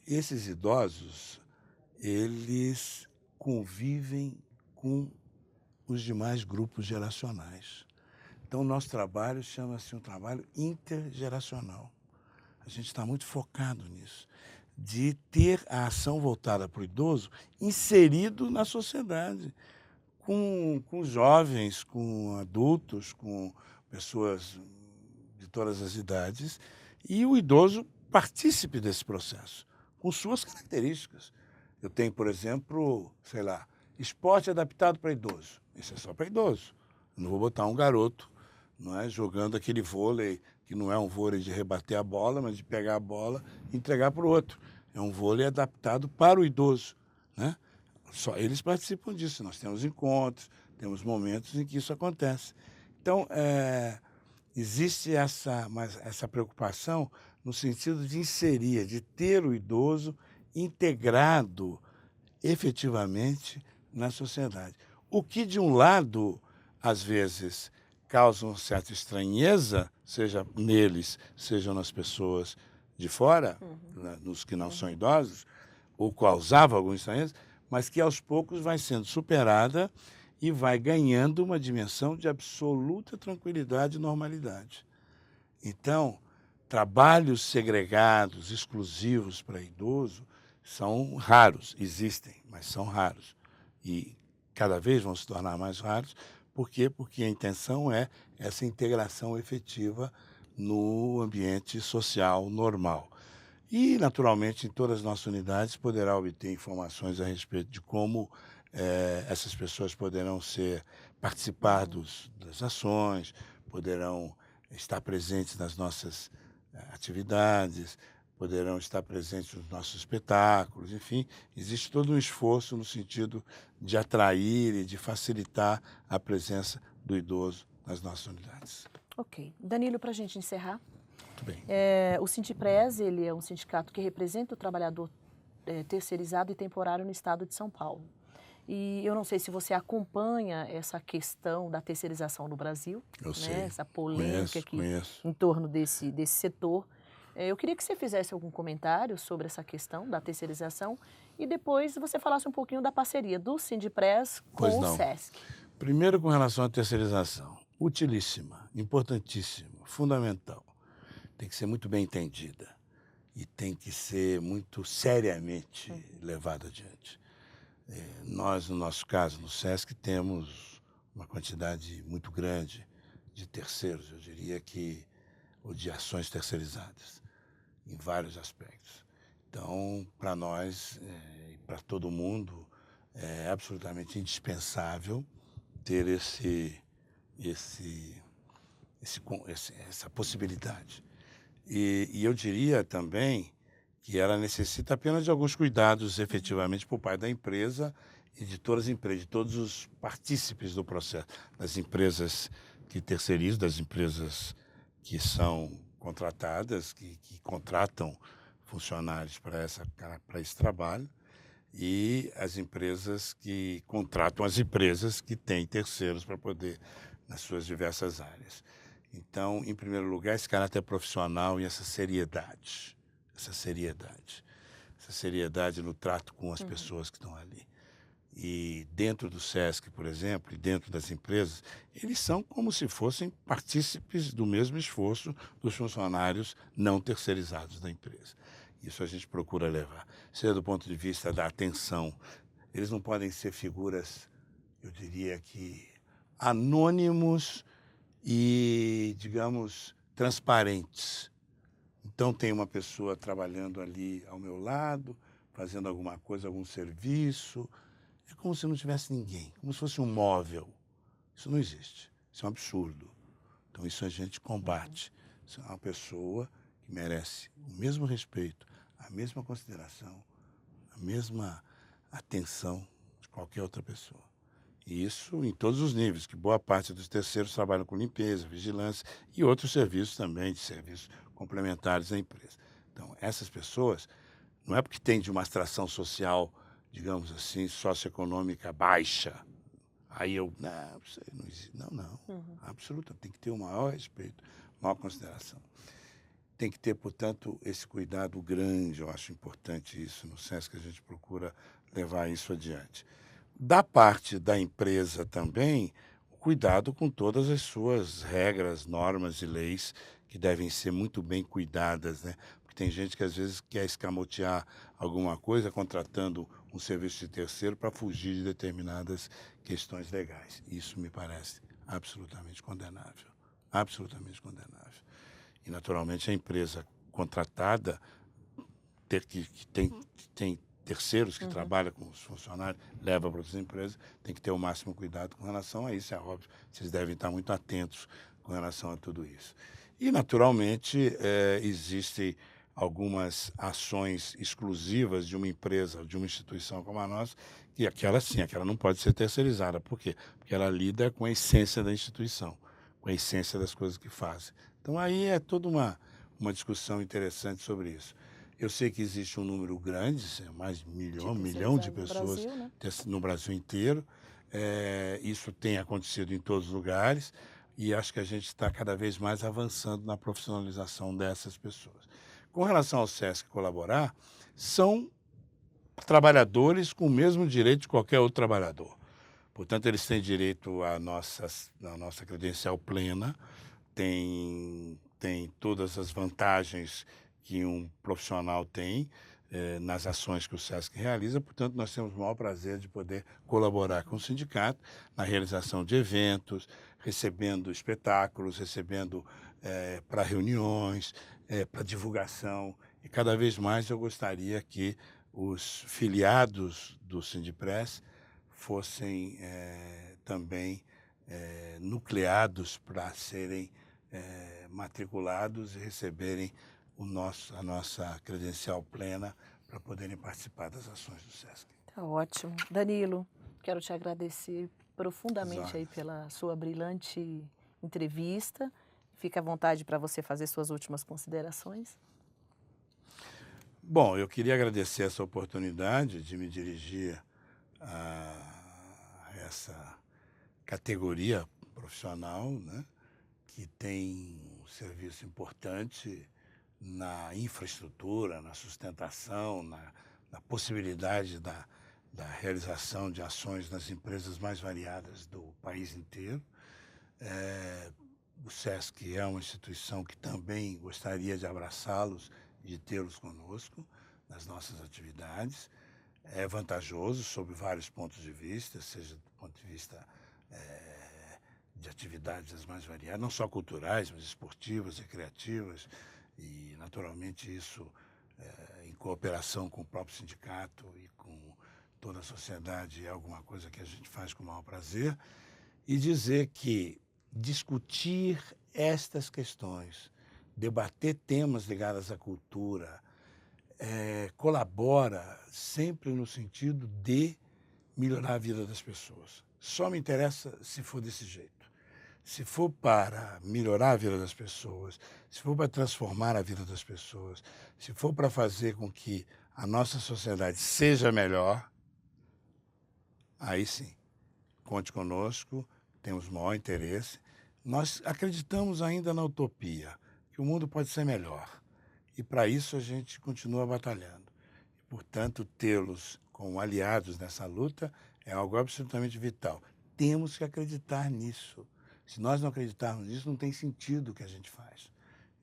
esses idosos, eles convivem com os demais grupos geracionais. Então, o nosso trabalho chama-se um trabalho intergeracional. A gente está muito focado nisso, de ter a ação voltada para o idoso inserido na sociedade, com jovens, com adultos, com pessoas de todas as idades, e o idoso partícipe desse processo, com suas características. Eu tenho, por exemplo, esporte adaptado para idoso. Isso é só para idoso. Eu não vou botar um garoto, não é, jogando aquele vôlei, que não é um vôlei de rebater a bola, mas de pegar a bola e entregar para o outro. É um vôlei adaptado para o idoso, né? Só eles participam disso. Nós temos encontros, temos momentos em que isso acontece. Então, existe essa preocupação no sentido de inserir, de ter o idoso integrado efetivamente na sociedade. O que, de um lado, às vezes, causa uma certa estranheza, seja neles, seja nas pessoas de fora, nos que não são idosos, ou causava alguma estranheza, mas que aos poucos vai sendo superada e vai ganhando uma dimensão de absoluta tranquilidade e normalidade. Então, trabalhos segregados, exclusivos para idoso, são raros, existem, mas são raros. E cada vez vão se tornar mais raros. Por quê? Porque a intenção é essa integração efetiva no ambiente social normal. E, naturalmente, em todas as nossas unidades poderá obter informações a respeito de como essas pessoas poderão participar das ações, poderão estar presentes nas nossas atividades, poderão estar presentes nos nossos espetáculos, enfim, existe todo um esforço no sentido de atrair e de facilitar a presença do idoso nas nossas unidades. Ok. Danilo, para a gente encerrar, Muito bem. o Sindipres, ele é um sindicato que representa o trabalhador terceirizado e temporário no estado de São Paulo. E eu não sei se você acompanha essa questão da terceirização no Brasil, Eu sei. Essa polêmica Conheço. em torno desse setor. Eu queria que você fizesse algum comentário sobre essa questão da terceirização e depois você falasse um pouquinho da parceria do Sindipres com o SESC. Primeiro, com relação à terceirização. Utilíssima, importantíssima, fundamental. Tem que ser muito bem entendida e tem que ser muito seriamente levada adiante. Nós, no nosso caso, no SESC, temos uma quantidade muito grande de terceiros, eu diria que, ou de ações terceirizadas, em vários aspectos. Então, para nós e para todo mundo, é absolutamente indispensável ter essa possibilidade. E eu diria também que ela necessita apenas de alguns cuidados, efetivamente, por parte da empresa e de todas as empresas, de todos os partícipes do processo, das empresas que terceirizam, das empresas que são contratadas, que contratam funcionários para esse trabalho, e as empresas que contratam as empresas que têm terceiros para poder, nas suas diversas áreas. Então, em primeiro lugar, esse caráter profissional e essa seriedade no trato com as pessoas que estão ali. E dentro do SESC, por exemplo, e dentro das empresas, eles são como se fossem partícipes do mesmo esforço dos funcionários não terceirizados da empresa. Isso a gente procura levar. Seja do ponto de vista da atenção, eles não podem ser figuras, eu diria que, anônimos e, digamos, transparentes. Então, tem uma pessoa trabalhando ali ao meu lado, fazendo alguma coisa, algum serviço. É como se não tivesse ninguém, como se fosse um móvel. Isso não existe. Isso é um absurdo. Então, isso a gente combate. Isso é uma pessoa que merece o mesmo respeito, a mesma consideração, a mesma atenção de qualquer outra pessoa. E isso em todos os níveis, que boa parte dos terceiros trabalham com limpeza, vigilância e outros serviços também, de serviços complementares à empresa. Então, essas pessoas, não é porque tem de uma extração social, digamos assim, socioeconômica baixa, aí não, absoluta, tem que ter o maior respeito, maior consideração. Tem que ter, portanto, esse cuidado grande, eu acho importante isso no SESC, a gente procura levar isso adiante. Da parte da empresa também, o cuidado com todas as suas regras, normas e leis que devem ser muito bem cuidadas, né? Porque tem gente que às vezes quer escamotear alguma coisa contratando um serviço de terceiro para fugir de determinadas questões legais. Isso me parece absolutamente condenável, absolutamente condenável. E, naturalmente, a empresa contratada que tem terceiros que trabalham com os funcionários, leva para outras empresas, tem que ter o máximo cuidado com relação a isso, é óbvio. Vocês devem estar muito atentos com relação a tudo isso. E, naturalmente, existem algumas ações exclusivas de uma empresa, de uma instituição como a nossa, que aquela não pode ser terceirizada. Por quê? Porque ela lida com a essência da instituição, com a essência das coisas que fazem. Então, aí é toda uma discussão interessante sobre isso. Eu sei que existe um número grande, mais de um milhão de pessoas no Brasil inteiro. Isso tem acontecido em todos os lugares. e acho que a gente está cada vez mais avançando na profissionalização dessas pessoas. Com relação ao SESC Colaborar, são trabalhadores com o mesmo direito de qualquer outro trabalhador. Portanto, eles têm direito à nossa credencial plena, têm todas as vantagens que um profissional tem nas ações que o SESC realiza. Portanto, nós temos o maior prazer de poder colaborar com o sindicato na realização de eventos, recebendo espetáculos, recebendo para reuniões, para divulgação. E cada vez mais eu gostaria que os filiados do Sindipres fossem também nucleados para serem matriculados e receberem a nossa credencial plena para poderem participar das ações do SESC. Tá ótimo. Danilo, quero te agradecer profundamente aí pela sua brilhante entrevista. Fica à vontade para você fazer suas últimas considerações. Bom, eu queria agradecer essa oportunidade de me dirigir a essa categoria profissional, né, que tem um serviço importante na infraestrutura, na sustentação, na possibilidade da realização de ações nas empresas mais variadas do país inteiro. O SESC é uma instituição que também gostaria de abraçá-los, de tê-los conosco nas nossas atividades. É vantajoso sob vários pontos de vista, seja do ponto de vista de atividades as mais variadas, não só culturais, mas esportivas, recreativas, e naturalmente isso em cooperação com o próprio sindicato e com toda a sociedade é alguma coisa que a gente faz com o maior prazer. E dizer que discutir estas questões, debater temas ligados à cultura, colabora sempre no sentido de melhorar a vida das pessoas. Só me interessa se for desse jeito. Se for para melhorar a vida das pessoas, se for para transformar a vida das pessoas, se for para fazer com que a nossa sociedade seja melhor, aí sim, conte conosco, temos o maior interesse. Nós acreditamos ainda na utopia, que o mundo pode ser melhor. E para isso a gente continua batalhando. E, portanto, tê-los como aliados nessa luta é algo absolutamente vital. Temos que acreditar nisso. Se nós não acreditarmos nisso, não tem sentido o que a gente faz.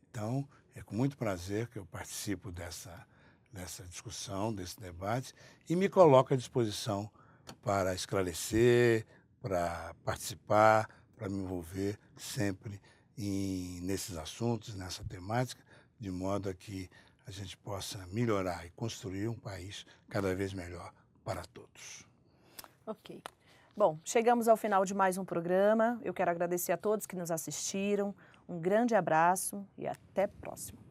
Então, é com muito prazer que eu participo dessa discussão, desse debate, e me coloco à disposição para esclarecer, para participar, para me envolver sempre nesses assuntos, nessa temática, de modo a que a gente possa melhorar e construir um país cada vez melhor para todos. Ok. Bom, chegamos ao final de mais um programa. Eu quero agradecer a todos que nos assistiram. Um grande abraço e até a próxima.